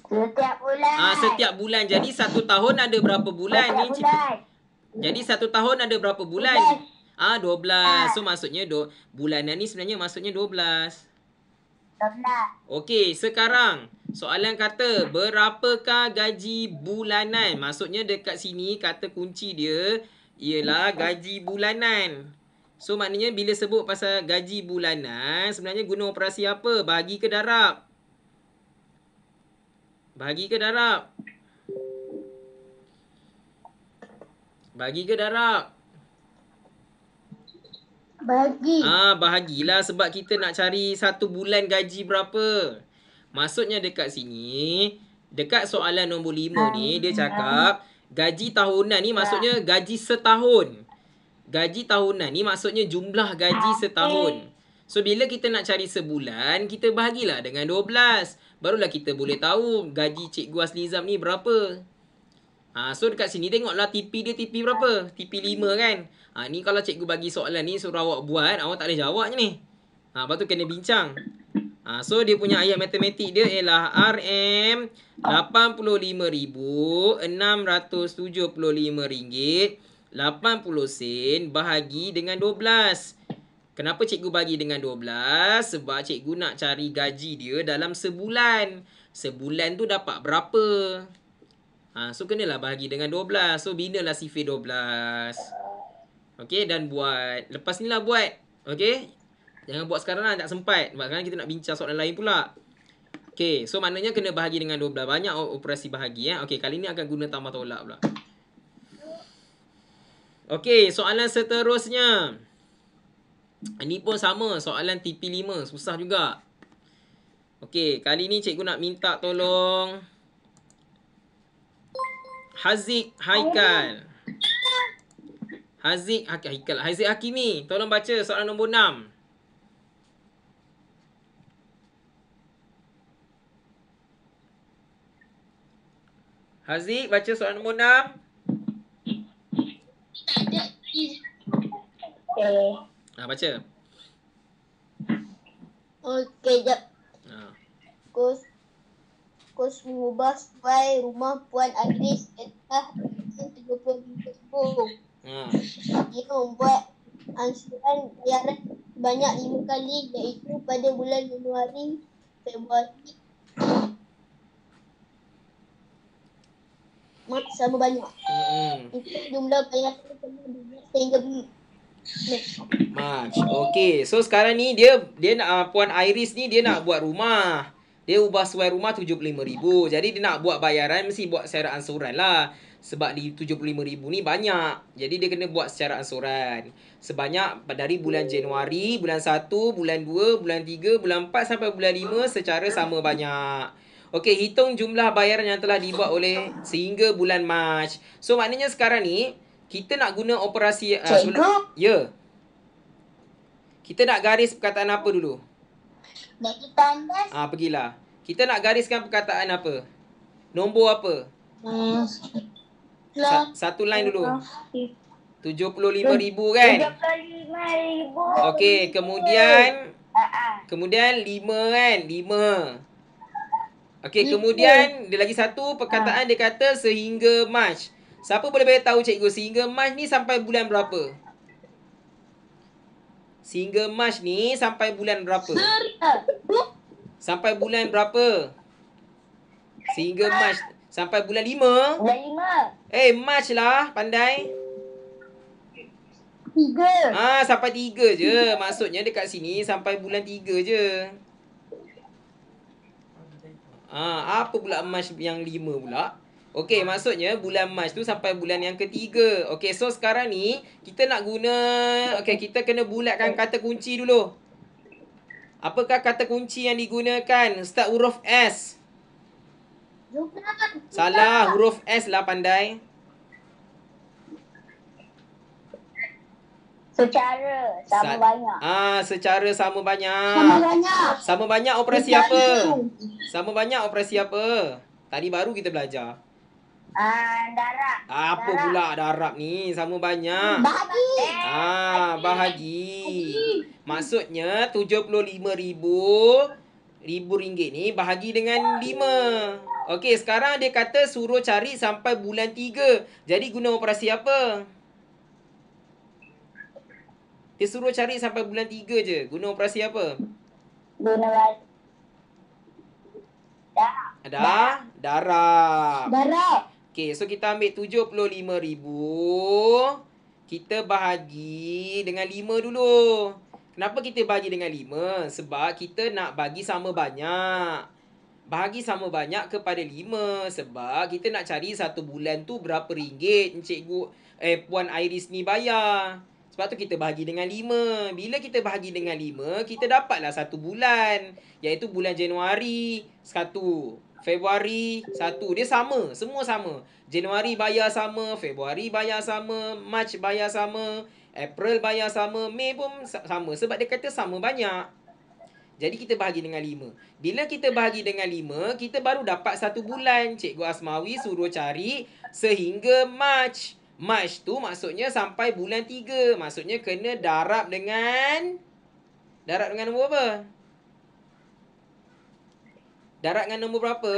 S4: Setiap bulan.
S1: Setiap bulan. Jadi satu tahun ada berapa bulan ni? Jadi satu tahun ada berapa bulan? 12. So maksudnya bulanan ni sebenarnya maksudnya 12.
S4: 12.
S1: Okey, sekarang soalan kata berapakah gaji bulanan? Maksudnya dekat sini kata kunci dia ialah gaji bulanan. So maknanya bila sebut pasal gaji bulanan, sebenarnya guna operasi apa? Bahagi ke darab? Bahagi ke darab? Bahagi ke darab?
S5: Bagi.
S1: Bahagilah sebab kita nak cari satu bulan gaji berapa. Maksudnya dekat sini, dekat soalan nombor 5 ni, dia cakap gaji tahunan ni maksudnya gaji setahun. Gaji tahunan ni maksudnya jumlah gaji setahun. So, bila kita nak cari sebulan, kita bahagilah dengan 12. Barulah kita boleh tahu gaji Cikgu Haslizam ni berapa. So, dekat sini tengoklah TP dia TP berapa? TP 5 kan? Ni kalau cikgu bagi soalan ni suruh awak buat, awak tak boleh jawab je ni. Lepas tu kena bincang. So, dia punya ayat matematik dia ialah RM RM85,675.80 bahagi dengan 12. Kenapa cikgu bagi dengan 12? Sebab cikgu nak cari gaji dia dalam sebulan. Sebulan tu dapat berapa? So, kenalah bahagi dengan 12. So, binalah sifir 12. Okey, dan buat. Lepas ni lah buat. Okey? Jangan buat sekarang lah, tak sempat. Sebab sekarang kita nak bincang soalan lain pula. Okey, so maknanya kena bahagi dengan 12. Banyak operasi bahagi. Okey, kali ni akan guna tambah tolak pula. Okey, soalan seterusnya. Ini pun sama, soalan TP5. Susah juga. Okey, kali ni cikgu nak minta tolong Haziq Haikal. Haziq Hakimi, tolong baca soalan nombor 6. Haziq, baca soalan nombor 6.
S2: Tak ada.
S5: Okay.
S1: Baca.
S5: Okay, jap. Kos mengubah suai rumah Puan Agnes adalah RM30,000. Dia membuat angsuran bayaran sebanyak 5 kali, iaitu pada bulan Januari, Februari, Mac sama banyak. Itu jumlah bayaran sehingga
S1: Mac. Okey. So sekarang ni dia nak Puan Iris ni dia nak buat rumah. Dia ubah suai rumah 75,000. Jadi dia nak buat bayaran mesti buat secara ansuran lah. Sebab di 75,000 ni banyak. Jadi dia kena buat secara ansuran. Sebanyak dari bulan Januari, bulan 1, bulan 2, bulan 3, bulan 4 sampai bulan 5 secara sama banyak. Okey, hitung jumlah bayaran yang telah dibuat oleh sehingga bulan Mac. So maknanya sekarang ni kita nak guna operasi ya. Kita nak garis perkataan apa dulu?
S5: nak kita tandas.
S1: Pergilah. Kita nak gariskan perkataan apa? Nombor apa? Satu line dulu. 75,000 kan?
S5: 75,000.
S1: Okey, kemudian 5 kan? 5. Okey, kemudian dia lagi satu perkataan dia kata sehingga Mac. Siapa boleh beritahu cikgu sehingga Mac ni sampai bulan berapa? Sehingga Mac ni sampai bulan berapa? Sampai bulan berapa? Sehingga Mac sampai bulan 5?
S5: Bulan 5.
S1: Mac lah, pandai.
S5: 3.
S1: Sampai 3 je. Maksudnya dekat sini sampai bulan 3 je. Apa pula Mac yang 5 pula? Okey, maksudnya bulan Mac tu sampai bulan yang ketiga. Okey, so sekarang ni kita nak guna, kita kena bulatkan kata kunci dulu. Apakah kata kunci yang digunakan? Start huruf S. Salah, huruf S lah pandai.
S5: Secara sama banyak.
S1: Secara sama banyak. Sama banyak operasi
S5: Secara.
S1: apa? Sama banyak operasi apa? Tadi baru kita belajar.
S5: Darab.
S1: Apa pula darab ni? Sama banyak.
S5: Bahagi.
S1: Bahagi. Maksudnya 75,000 ringgit ni bahagi dengan 5. Okey, sekarang dia kata suruh cari sampai bulan 3. Jadi guna operasi apa? Dia suruh cari sampai bulan 3 je. Guna operasi apa?
S5: Guna
S1: darab.
S5: Okey,
S1: so kita ambil 75,000. Kita bahagi dengan 5 dulu. Kenapa kita bahagi dengan 5? Sebab kita nak bagi sama banyak. Bahagi sama banyak kepada 5. Sebab kita nak cari satu bulan tu berapa ringgit Puan Iris ni bayar. Sebab tu kita bahagi dengan 5. Bila kita bahagi dengan 5, kita dapatlah satu bulan. Iaitu bulan Januari 1. Februari 1. Dia sama. Semua sama. Januari bayar sama. Februari bayar sama. Mac bayar sama. April bayar sama. Mei pun sama. Sebab dia kata sama banyak. Jadi kita bahagi dengan 5. Bila kita bahagi dengan 5, kita baru dapat satu bulan. Cikgu Asmawi suruh cari sehingga Mac. Mac tu maksudnya sampai bulan 3. Maksudnya kena darab dengan nombor apa? Darab dengan nombor berapa?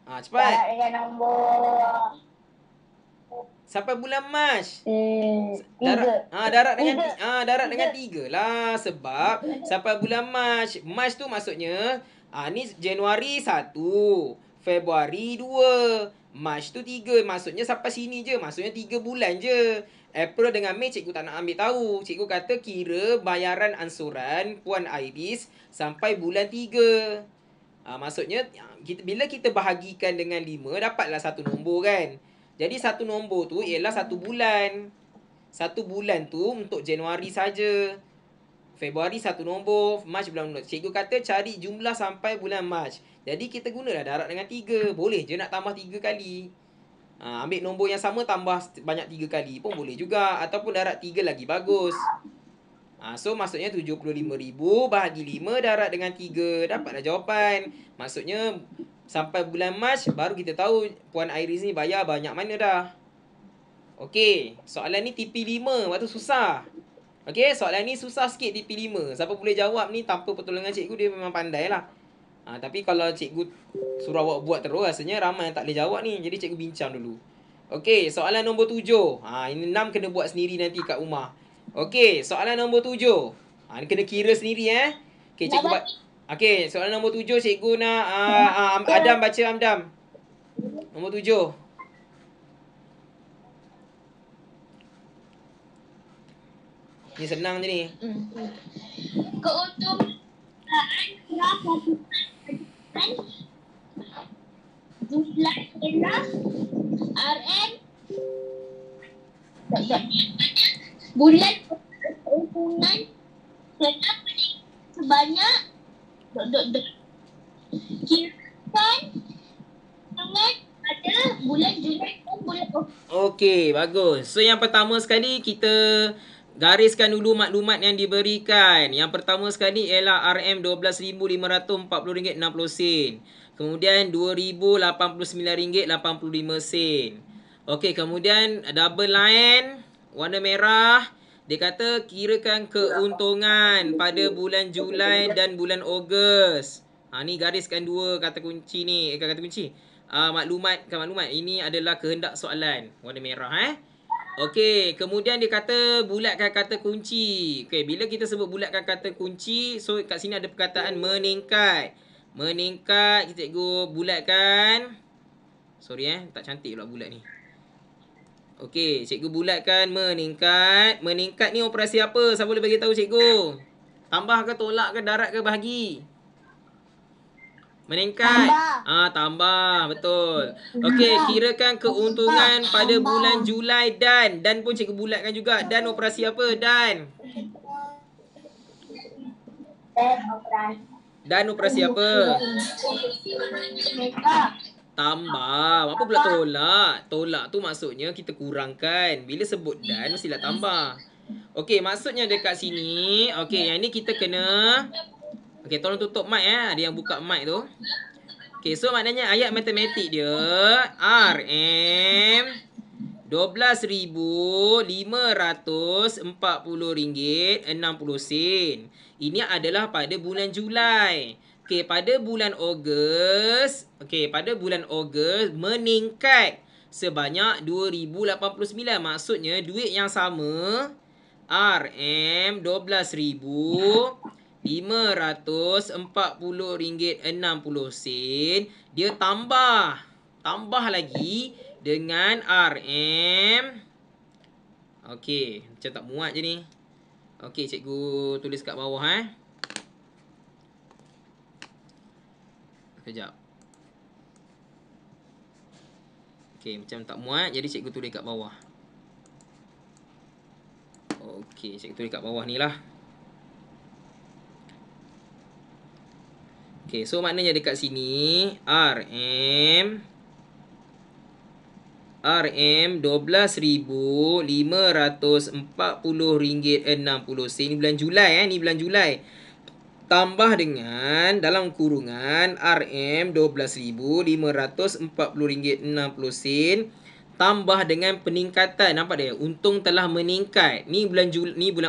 S1: Cepat.
S5: Darab dengan nombor
S1: sampai bulan Mac.
S5: 3.
S1: Darab dengan 3 lah. Sebab sampai bulan Mac. Mac tu maksudnya ni Januari 1, Februari 2, Mac tu 3. Maksudnya sampai sini je. Maksudnya 3 bulan je. April dengan Mei cikgu tak nak ambil tahu. Cikgu kata kira bayaran ansuran Puan Iris sampai bulan 3. Maksudnya bila kita bahagikan dengan 5, dapatlah satu nombor kan. Jadi satu nombor tu ialah satu bulan. Satu bulan tu untuk Januari saja. Februari satu nombor, Mac bulan nombor. Cikgu kata cari jumlah sampai bulan Mac. Jadi kita gunalah darab dengan 3. Boleh je nak tambah 3 kali. Ambil nombor yang sama tambah banyak 3 kali pun boleh juga. Ataupun darab 3 lagi bagus. So maksudnya 75,000 bahagi 5 darab dengan 3. Dapatlah jawapan. Maksudnya sampai bulan Mac baru kita tahu Puan Iris ni bayar banyak mana dah. Okey, soalan ni TP5, waktu susah. Okey, soalan ni susah sikit TP5. Siapa boleh jawab ni tanpa pertolongan cikgu dia memang pandai lah. Tapi kalau cikgu suruh awak buat terus, rasanya ramai yang tak boleh jawab ni. Jadi cikgu bincang dulu. Okey, soalan nombor 7. Ini 6 kena buat sendiri nanti kat rumah. Okey, soalan nombor 7. Ni kena kira sendiri Okey, cikgu buat. Okey, soalan nombor 7 cikgu nak Adam baca Adam. Nombor 7. Ni senang je ni.
S2: Keuntungan graf jumlah graf RM bulan keuntungan sebanyak kirakan dengan pada bulan Julai dan bulan Ogos.
S1: Okey, bagus. So yang pertama sekali kita gariskan dulu maklumat yang diberikan. Yang pertama sekali ialah RM RM12,540.60. Kemudian RM2,089.85. Okey, kemudian double line warna merah. Dia kata kirakan keuntungan pada bulan Julai dan bulan Ogos. Ni gariskan dua kata kunci ni. Kata kunci. Maklumat. Ini adalah kehendak soalan. Warna merah Okey, kemudian dia kata bulatkan kata kunci. Okey, bila kita sebut bulatkan kata kunci, so kat sini ada perkataan meningkat. Meningkat, cikgu bulatkan. Sorry tak cantik pula bulat ni. Okey, cikgu bulatkan meningkat. Meningkat ni operasi apa? Siapa boleh bagi tahu cikgu? Tambah ke tolak ke darat ke bahagi? Meningkat. Tambah. Betul. Okey, kirakan keuntungan pada bulan Julai dan pun cikgu bulatkan juga. Dan operasi apa? Dan operasi apa? Tambah. Apa pula tolak? Tolak tu maksudnya kita kurangkan. Bila sebut dan mestilah tambah. Okey, maksudnya dekat sini. Okey, yang ni kita kena. Okey, tolong tutup mic Ada yang buka mic tu. Okey, so maknanya ayat matematik dia RM RM12,540.60. Ini adalah pada bulan Julai. Okey, pada bulan Ogos, meningkat sebanyak 2,089. Maksudnya duit yang sama RM RM12,540.60 dia tambah lagi dengan RM. Okey, macam tak muat je ni. Okey, cikgu tulis kat bawah Sekejap. Okey, macam tak muat jadi cikgu tulis kat bawah. Okey, cikgu tulis kat bawah ni lah. Okey, so maknanya dekat sini RM12,540.60 ni bulan Julai tambah dengan dalam kurungan RM12,540.60 tambah dengan peningkatan. Nampak dia? Untung telah meningkat. Ni bulan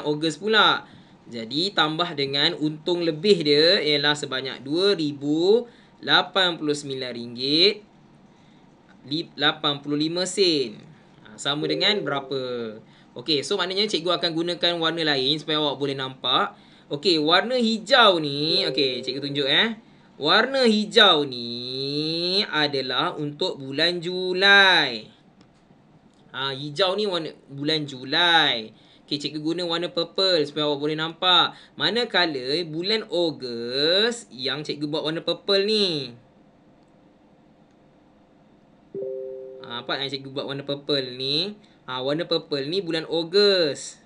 S1: Ogos pula. Jadi tambah dengan untung lebih dia ialah sebanyak RM2,089.85. Sama dengan berapa? Okey, so maknanya cikgu akan gunakan warna lain supaya awak boleh nampak. Okey, warna hijau ni, okey, cikgu tunjuk Warna hijau ni adalah untuk bulan Julai. Hijau ni warna bulan Julai. Okey, cikgu guna warna purple supaya awak boleh nampak. Manakala bulan Ogos yang cikgu buat warna purple ni. Nampak yang cikgu buat warna purple ni? Warna purple ni bulan Ogos.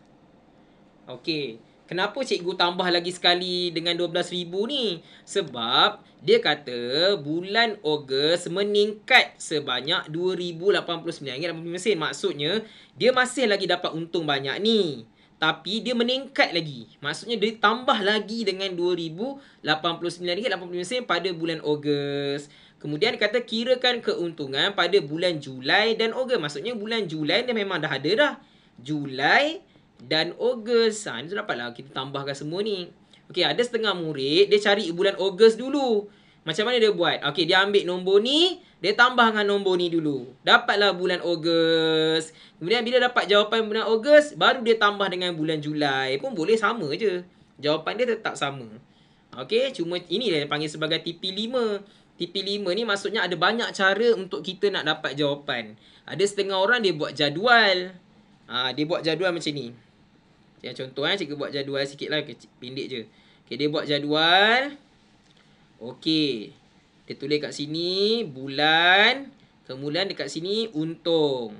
S1: Okey. Kenapa cikgu tambah lagi sekali dengan 12,000 ni? Sebab dia kata bulan Ogos meningkat sebanyak RM2,089.80. Maksudnya dia masih lagi dapat untung banyak ni. Tapi dia meningkat lagi. Maksudnya dia tambah lagi dengan RM2,089.80 pada bulan Ogos. Kemudian dia kata kirakan keuntungan pada bulan Julai dan Ogos. Maksudnya bulan Julai dia memang dah ada dah. Julai dan Ogos. Ni dapatlah kita tambahkan semua ni. Okey, ada setengah murid dia cari bulan Ogos dulu. Macam mana dia buat? Okey, dia ambil nombor ni, dia tambah dengan nombor ni dulu. Dapatlah bulan Ogos. Kemudian bila dapat jawapan bulan Ogos, baru dia tambah dengan bulan Julai. Pun boleh sama je. Jawapan dia tetap sama. Okey, cuma ini dia panggil sebagai TP5. TP5 ni maksudnya ada banyak cara untuk kita nak dapat jawapan. Ada setengah orang dia buat jadual. Dia buat jadual macam ni. Yang contoh cikgu buat jadual sikit lah, pendek je. Okay, dia buat jadual. Okey. Dia tulis kat sini bulan, kemudian dekat sini untung.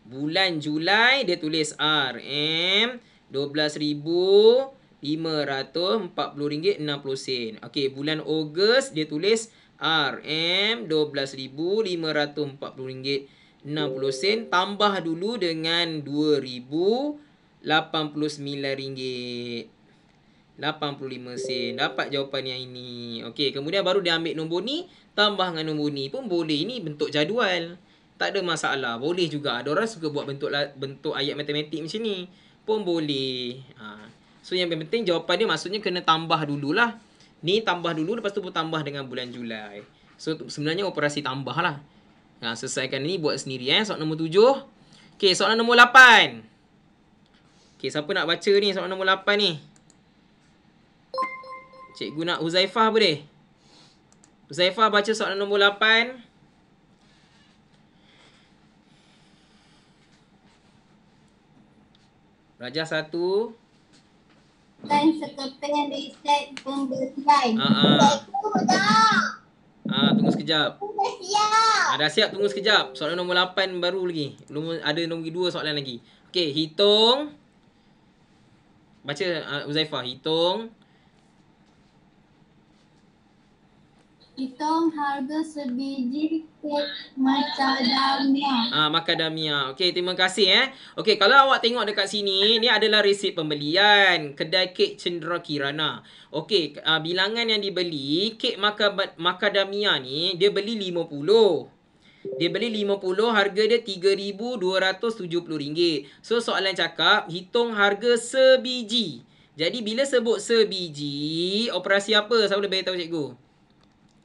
S1: Bulan Julai dia tulis RM RM12,540.60. Okey, bulan Ogos dia tulis RM12,540.60. Tambah dulu dengan RM2,089.85. Dapat jawapan yang ini. Okey, kemudian baru dia ambil nombor ni, tambah dengan nombor ni pun boleh. Ini bentuk jadual. Tak ada masalah. Boleh juga. Ada orang suka buat bentuk ayat matematik macam ni. Pun boleh. So yang penting jawapan dia maksudnya kena tambah dululah. Ni tambah dulu, lepas tu pun tambah dengan bulan Julai. So sebenarnya operasi tambah lah. Selesaikan ni buat sendiri soalan nombor 7. Okey, soalan nombor 8. Okey, siapa nak baca ni soalan nombor 8 ni? Cikgu nak Huzaifah boleh? Huzaifah baca soalan nombor 8. Rajah 1.
S5: Dan sekeping riset pembelian.
S1: Tunggu sekejap.
S5: Dah siap.
S1: Dah siap, tunggu sekejap. Soalan nombor 8 baru lagi. Ada nombor 2 soalan lagi. Okey, hitung. Baca Huzaifah, hitung.
S5: Hitung harga sebiji kek macadamia.
S1: Macadamia. Okey, terima kasih Okey, kalau awak tengok dekat sini, ni adalah resit pembelian kedai kek Cendera Kirana. Okey, bilangan yang dibeli kek macadamia ni dia beli 50. Dia beli 50, harga dia RM3,270. So soalan cakap hitung harga sebiji. Jadi bila sebut sebiji, operasi apa? Saya boleh beritahu cikgu.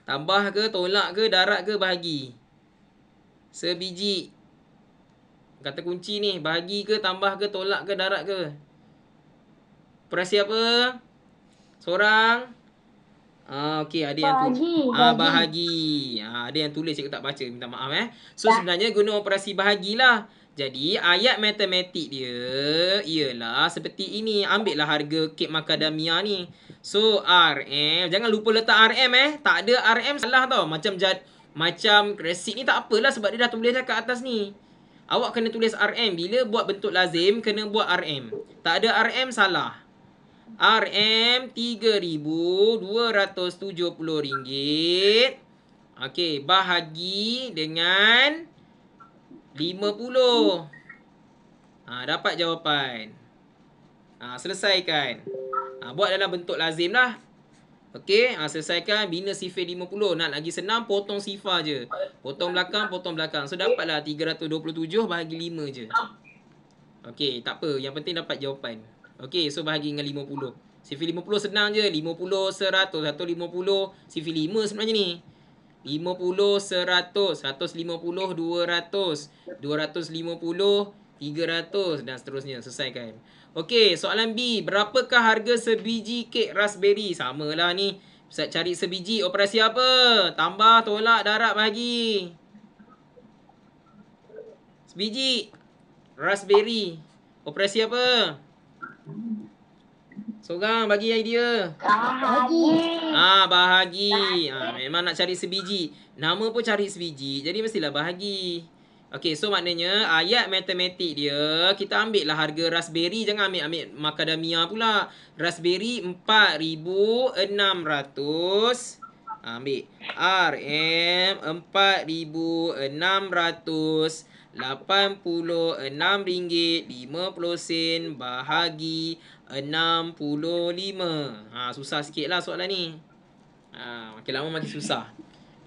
S1: Tambah ke, tolak ke, darat ke, bahagi? Sebiji. Kata kunci ni. Bahagi ke, tambah ke, tolak ke, darat ke? Operasi apa? Seorang? Okey, ada yang tulis. Bahagi. Ada yang tulis, cikgu tak baca. Minta maaf So sebenarnya guna operasi bahagilah. Jadi ayat matematik dia ialah seperti ini. Ambil lah harga kek macadamia ni. So RM, jangan lupa letak RM Tak ada RM salah tau. Macam resit ni tak apalah sebab dia dah tulis dah kat atas ni. Awak kena tulis RM. Bila buat bentuk lazim kena buat RM. Tak ada RM salah. RM RM3,270. Okey, bahagi dengan 50. Dapat jawapan. Selesaikan. Buat dalam bentuk lazim lah. Okey, selesaikan. Bina sifar 50. Nak lagi senang, potong sifar je. Potong belakang, potong belakang. So dapatlah 327 bahagi 5 je. Okey, tak apa. Yang penting dapat jawapan. Okey, so bahagi dengan 50. Sifar 50 senang je. 50, 100, 150. Sifar 5 sebenarnya ni. 50, 100, 150, 200, 250, 300 dan seterusnya. Selesaikan. Okey, soalan B. Berapakah harga sebiji kek raspberry? Samalah ni. Ustaz cari sebiji. Operasi apa? Tambah, tolak, darat, bahagi. Sebiji raspberry. Operasi apa? Seorang bagi idea. Bahagi. Memang nak cari sebiji. Nama pun cari sebiji. Jadi mestilah bahagi. Okey, so maknanya ayat matematik dia, kita ambil lah harga Raspberry, jangan ambil macadamia pula. Raspberry 4,600. Ambil RM4,686.50 bahagi 65. Susah sikit lah soalan ni. Makin lama makin susah.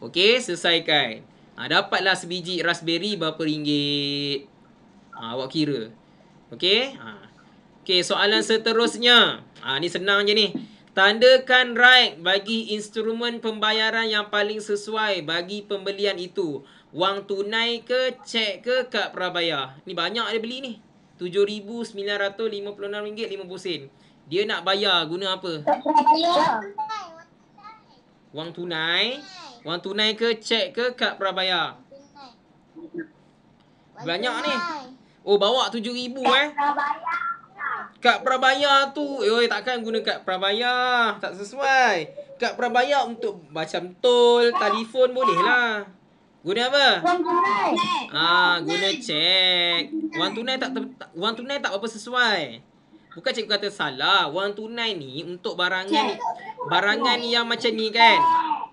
S1: Okey, selesaikan. Dapatlah sebiji Raspberry berapa ringgit. Awak kira. Okey. Okey, soalan seterusnya. Ni senang je ni. Tandakan right bagi instrumen pembayaran yang paling sesuai bagi pembelian itu. Wang tunai ke, cek ke, kad prabayar. Ni banyak dia beli ni. RM7,956.50. Dia nak bayar guna apa? Wang tunai. Wang tunai ke, cek ke, kad prabayar? Banyak ni. Oh, bawa 7,000 Kad prabayar tu, takkan guna kad prabayar. Tak sesuai. Kad prabayar untuk macam tol, telefon boleh lah. Guna apa? Guna cek. Wang tunai tak apa sesuai. Bukan cikgu kata salah. Wang tunai ni untuk barangan yang macam ni kan.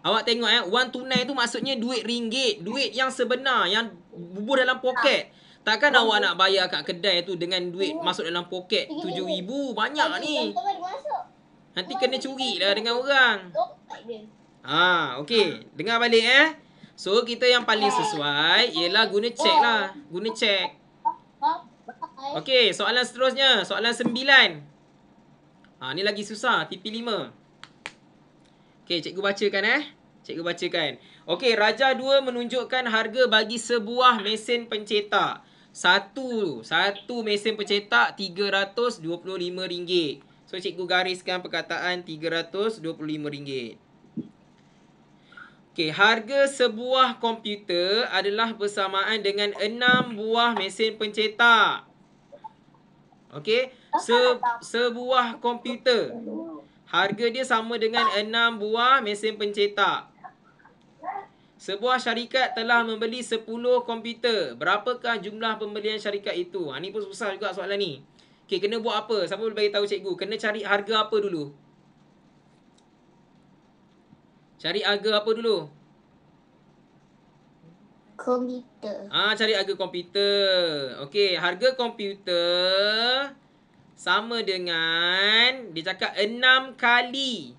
S1: Awak tengok wang tunai tu maksudnya duit ringgit, duit yang sebenar yang bubur dalam poket. Takkan awak nak bayar kat kedai tu dengan duit masuk dalam poket 7,000, banyak ni. Nanti kena curi lah dengan orang. Okey, dengar balik So kita yang paling sesuai ialah guna cek lah, guna cek. Okey, soalan seterusnya, soalan 9. Ni lagi susah, TP5. Okey, cikgu bacakan Cikgu bacakan. Okey, Raja 2 menunjukkan harga bagi sebuah mesin pencetak. Satu mesin pencetak RM325. So, cikgu gariskan perkataan RM325. Okey, harga sebuah komputer adalah bersamaan dengan 6 buah mesin pencetak. Okey, sebuah komputer. Harga dia sama dengan 6 buah mesin pencetak. Sebuah syarikat telah membeli 10 komputer. Berapakah jumlah pembelian syarikat itu? Ni pun susah juga soalan ni. Okey, kena buat apa? Siapa boleh bagi tahu cikgu? Kena cari harga apa dulu? Cari harga apa dulu?
S5: Komputer.
S1: Cari harga komputer. Okey, harga komputer sama dengan, dia cakap 6 kali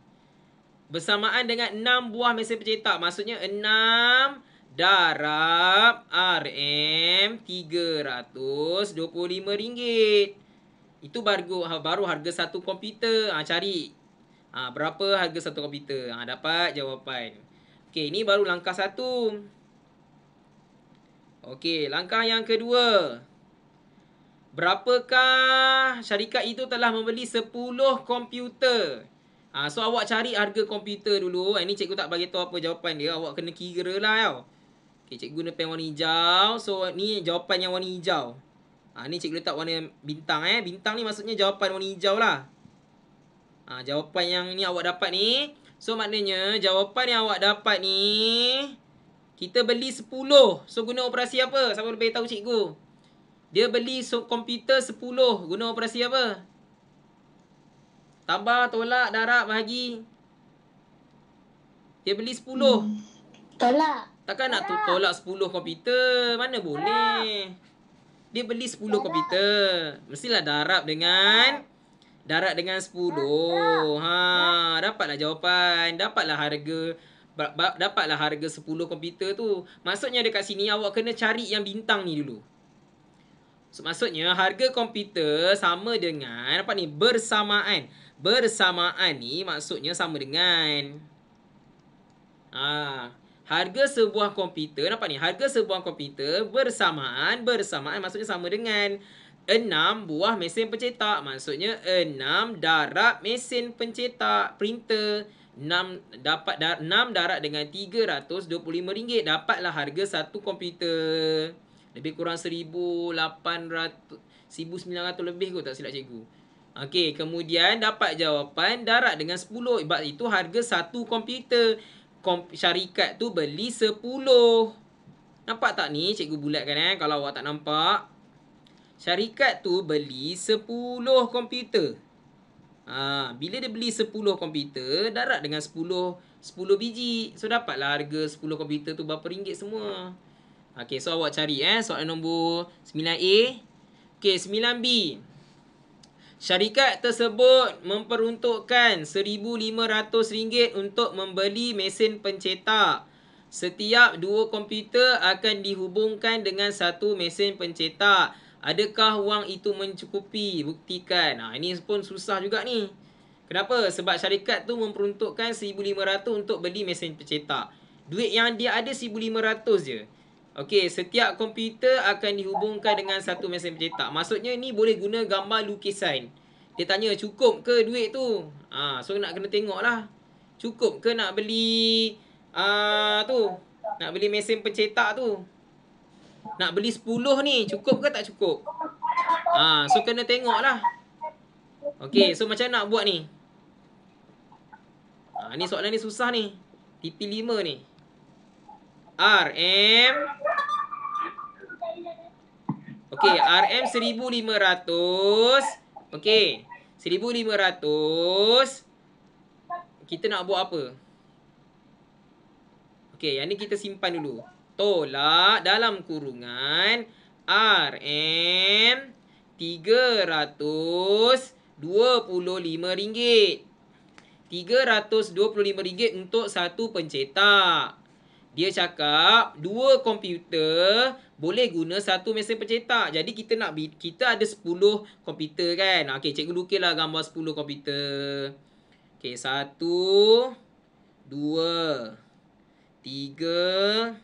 S1: bersamaan dengan 6 buah mesin pencetak. Maksudnya 6 darab RM325. Itu baru harga satu komputer. Cari berapa harga satu komputer. Dapat jawapan. Okey, ini baru langkah 1. Okey, langkah yang kedua. Berapakah syarikat itu telah membeli 10 komputer? So, awak cari harga komputer dulu. Ini cikgu tak bagi tahu apa jawapan dia. Awak kena kira lah tau. Okay, cikgu guna pen warna hijau. So, ni jawapan yang warna hijau. Ni cikgu letak warna bintang. Bintang ni maksudnya jawapan warna hijau lah. Jawapan yang ni awak dapat ni. So, maknanya jawapan yang awak dapat ni, kita beli 10. So, guna operasi apa? Siapa boleh beritahu cikgu? Dia beli komputer 10. Guna operasi apa? Tambah, tolak, darab, bahagi. Dia beli 10.
S5: Tolak.
S1: Takkan nak tolak 10 komputer. Mana boleh. Dia beli 10 komputer. Mestilah darab dengan 10. Dapatlah jawapan. Dapatlah harga 10 komputer tu. Maksudnya dekat sini awak kena cari yang bintang ni dulu. So, maksudnya harga komputer sama dengan apa ni? Bersamaan. Bersamaan ni maksudnya sama dengan harga sebuah komputer. Nampak ni? Harga sebuah komputer bersamaan maksudnya sama dengan 6 buah mesin pencetak. Maksudnya 6 darab mesin pencetak printer. 6 darab dengan RM325. Dapatlah harga satu komputer. Lebih kurang 1,900 lebih kot, tak silap cikgu. Okey, kemudian dapat jawapan darab dengan 10. Sebab itu harga satu komputer. Syarikat tu beli 10. Nampak tak ni? Cikgu bulatkan kalau awak tak nampak. Syarikat tu beli 10 komputer. Bila dia beli 10 komputer, darat dengan 10 biji. So dapatlah harga 10 komputer tu berapa ringgit semua. Okey, so awak cari soalan nombor 9A. Okey, 9B. Syarikat tersebut memperuntukkan RM1,500 untuk membeli mesin pencetak. Setiap 2 komputer akan dihubungkan dengan 1 mesin pencetak. Adakah wang itu mencukupi? Buktikan. Ini pun susah juga ni. Kenapa? Sebab syarikat tu memperuntukkan RM1,500 untuk beli mesin pencetak. Duit yang dia ada RM1,500 je. Okey, setiap komputer akan dihubungkan dengan 1 mesin pencetak. Maksudnya ni boleh guna gambar lukisan. Dia tanya cukup ke duit tu? So nak kena tengok lah. Cukup ke nak beli nak beli mesin pencetak tu? Nak beli 10 ni, cukup ke tak cukup? So kena tengok lah. Okey, so macam nak buat ni? Ni soalan ni susah ni. TP5 ni. RM. Okey, RM 1,500. Okey, 1,500. Kita nak buat apa? Okey, yang ni kita simpan dulu. Tolak dalam kurungan RM 325 RM325 untuk 1 pencetak. Dia cakap 2 komputer boleh guna 1 mesin pencetak. Jadi kita ada 10 komputer kan. Okey, cikgu lukislah gambar 10 komputer. Okey, 1 2 3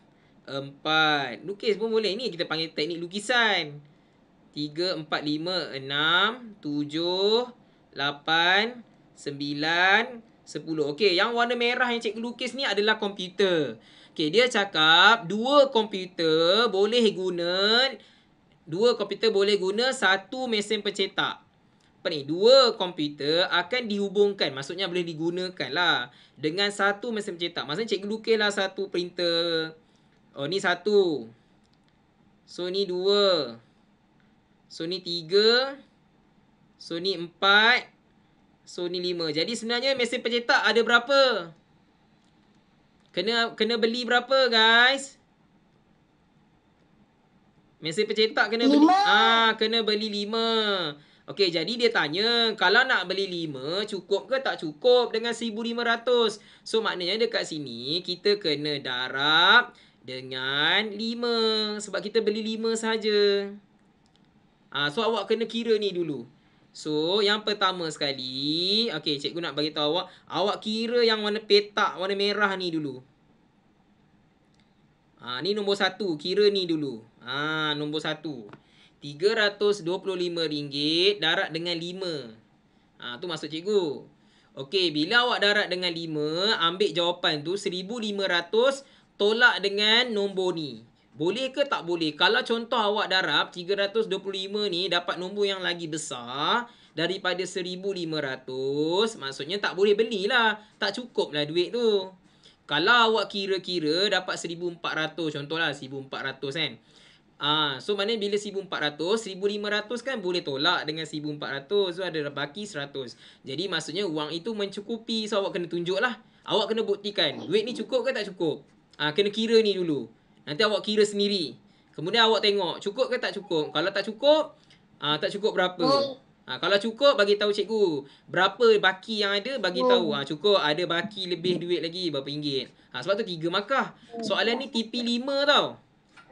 S1: 4. Lukis pun boleh. Ni kita panggil teknik lukisan. 3 4 5 6 7 8 9 10. Okey, yang warna merah yang cikgu lukis ni adalah komputer. Okey, dia cakap 2 komputer boleh guna 1 mesin pencetak. Apa ni? 2 komputer akan dihubungkan. Maksudnya boleh digunakan lah dengan 1 mesin pencetak. Maksudnya cikgu lukislah 1 printer. Oh, ni 1. So, ni 2. So, ni 3. So, ni 4. So, ni 5. Jadi, sebenarnya mesin pencetak ada berapa? Kena beli berapa, guys? Mesin pencetak kena beli. Kena beli 5. Okey, jadi dia tanya, kalau nak beli 5, cukup ke tak cukup dengan 1,500? So, maknanya dekat sini, kita kena darab dengan 5. Sebab kita beli 5 saja. So, awak kena kira ni dulu. So, yang pertama sekali, okey, cikgu nak bagi tahu awak kira yang warna petak, warna merah ni dulu. Ni nombor 1, kira ni dulu. Nombor 1. RM325 darat dengan 5. Tu maksud cikgu. Okey, bila awak darat dengan 5, ambil jawapan tu 1,500 tolak dengan nombor ni. Boleh ke tak boleh? Kalau contoh awak darab 325 ni dapat nombor yang lagi besar daripada 1,500, maksudnya tak boleh belilah. Tak cukup lah duit tu. Kalau awak kira-kira dapat 1,400, contohlah 1,400 kan. So maknanya bila 1,400, 1,500 kan boleh tolak dengan 1,400. So ada baki 100. Jadi maksudnya wang itu mencukupi. So awak kena tunjuk lah. Awak kena buktikan. Duit ni cukup ke tak cukup? Kena kira ni dulu. Nanti awak kira sendiri. Kemudian awak tengok cukup ke tak cukup. Kalau tak cukup, tak cukup berapa. Kalau cukup, bagi tahu cikgu. Berapa baki yang ada, bagi tahu. Cukup, ada baki lebih duit lagi berapa ringgit. Sebab tu 3 markah. Soalan ni TP5 tau.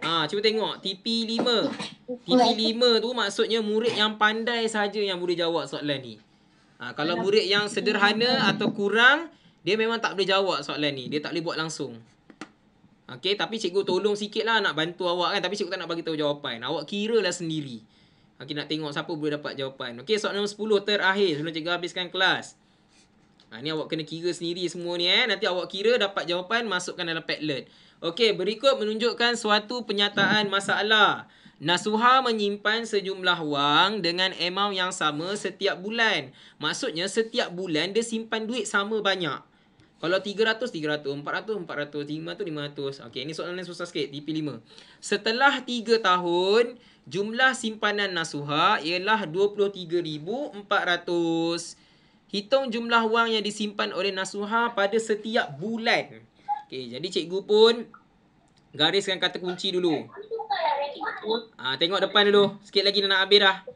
S1: Cuba tengok TP5. TP5 tu maksudnya murid yang pandai saja yang boleh jawab soalan ni. Kalau murid yang sederhana atau kurang, dia memang tak boleh jawab soalan ni. Dia tak boleh buat langsung. Okey, tapi cikgu tolong sikit lah nak bantu awak kan. Tapi cikgu tak nak bagi tahu jawapan. Awak kira lah sendiri. Okey, nak tengok siapa boleh dapat jawapan. Okey, soalan nombor 10 terakhir sebelum cikgu habiskan kelas. Ni awak kena kira sendiri semua ni Nanti awak kira dapat jawapan, masukkan dalam Padlet. Okey, berikut menunjukkan suatu penyataan masalah. Nasuha menyimpan sejumlah wang dengan amount yang sama setiap bulan. Maksudnya setiap bulan dia simpan duit sama banyak. Kalau 300, 300. 400, 400. 500, 500. Okey, ini soalan yang susah sikit. TP5. Setelah 3 tahun, jumlah simpanan Nasuha ialah 23,400. Hitung jumlah wang yang disimpan oleh Nasuha pada setiap bulan. Okey, jadi cikgu pun gariskan kata kunci dulu. Tengok depan dulu. Sikit lagi dah nak habis dah.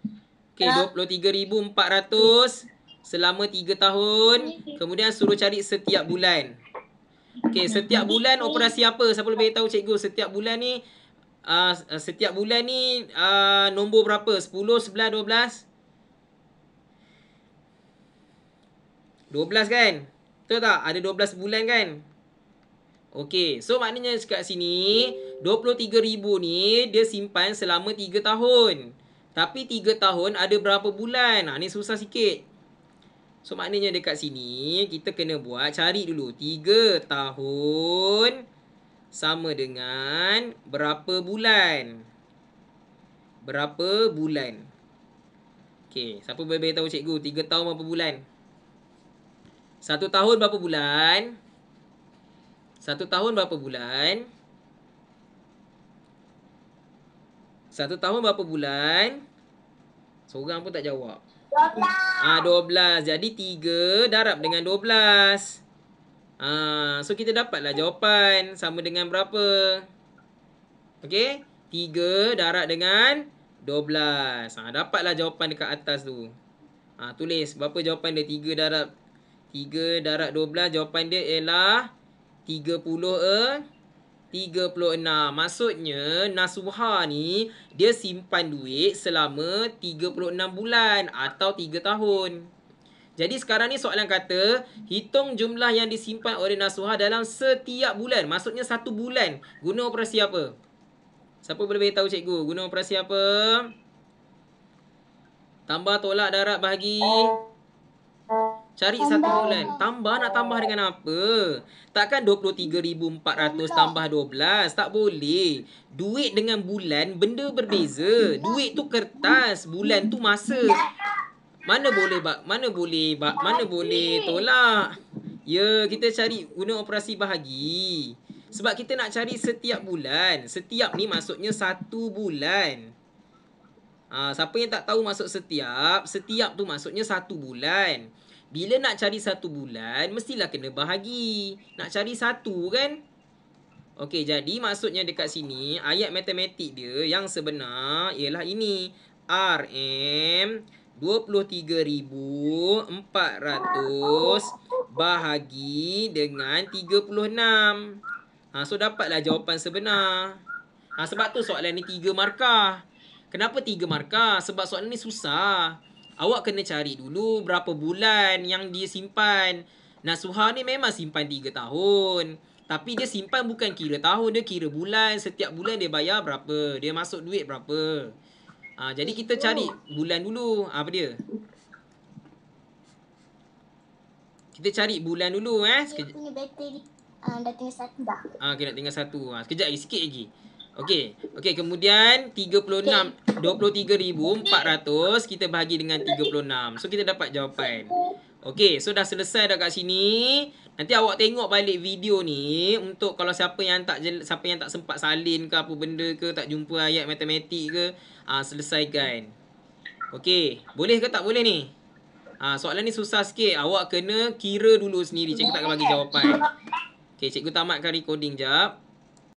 S1: Okey, 23,400 selama 3 tahun. Kemudian suruh cari setiap bulan. Okey, setiap bulan operasi apa? Siapa boleh beritahu cikgu? Setiap bulan ni nombor berapa? 10, 11, 12? 12 kan? Betul tak? Ada 12 bulan kan? Okey, so maknanya kat sini 23,000 ni dia simpan selama 3 tahun. Tapi 3 tahun ada berapa bulan? Ni susah sikit. So maknanya dekat sini kita kena buat, cari dulu 3 tahun sama dengan berapa bulan? Berapa bulan? Okey, siapa boleh beritahu cikgu 3 tahun berapa bulan? 1 tahun berapa bulan? 1 tahun berapa bulan? 1 tahun berapa bulan? Seorang pun tak jawab. 12. Jadi 3 darab dengan 12. So kita dapatlah jawapan sama dengan berapa? Okey? 3 darab dengan 12. Dapatlah jawapan dekat atas tu. Tulis berapa jawapan dia. 3 darab 12. Jawapan dia ialah 36. Maksudnya Nasuha ni dia simpan duit selama 36 bulan atau 3 tahun. Jadi sekarang ni soalan kata hitung jumlah yang disimpan oleh Nasuha dalam setiap bulan. Maksudnya 1 bulan. Guna operasi apa? Siapa boleh beritahu cikgu? Guna operasi apa? Tambah, tolak, darab, bahagi. Cari 1 bulan. Tambah, nak tambah dengan apa? Takkan 23,400 tambah 12. Tak boleh. Duit dengan bulan benda berbeza. Duit tu kertas, bulan tu masa. Mana boleh tolak. Ya, kita cari guna operasi bahagi. Sebab kita nak cari setiap bulan. Setiap ni maksudnya 1 bulan. Siapa yang tak tahu maksud setiap tu maksudnya 1 bulan. Bila nak cari 1 bulan, mestilah kena bahagi. Nak cari 1 kan? Okey, jadi maksudnya dekat sini, ayat matematik dia yang sebenar ialah ini. RM 23,400 bahagi dengan 36. So dapatlah jawapan sebenar. Sebab tu soalan ni 3 markah. Kenapa 3 markah? Sebab soalan ni susah. Awak kena cari dulu berapa bulan yang dia simpan. Nasuha ni memang simpan 3 tahun. Tapi dia simpan bukan kira tahun, dia kira bulan. Setiap bulan dia bayar berapa. Dia masuk duit berapa. Jadi kita cari bulan dulu. Apa dia? Kita cari bulan dulu.
S5: Dia punya bateri dah tinggal 1 dah.
S1: Okay, nak tinggal 1. Sekejap lagi, sikit lagi. Okey, kemudian 23,400 kita bahagi dengan 36. So kita dapat jawapan. Okey, so dah selesai dah kat sini. Nanti awak tengok balik video ni untuk kalau siapa yang tak sempat salin ke apa benda ke, tak jumpa ayat matematik ke, selesaikan. Okey, boleh ke tak boleh ni? Soalan ni susah sikit. Awak kena kira dulu sendiri. Cikgu tak akan bagi jawapan. Okey, cikgu tamatkan recording jap.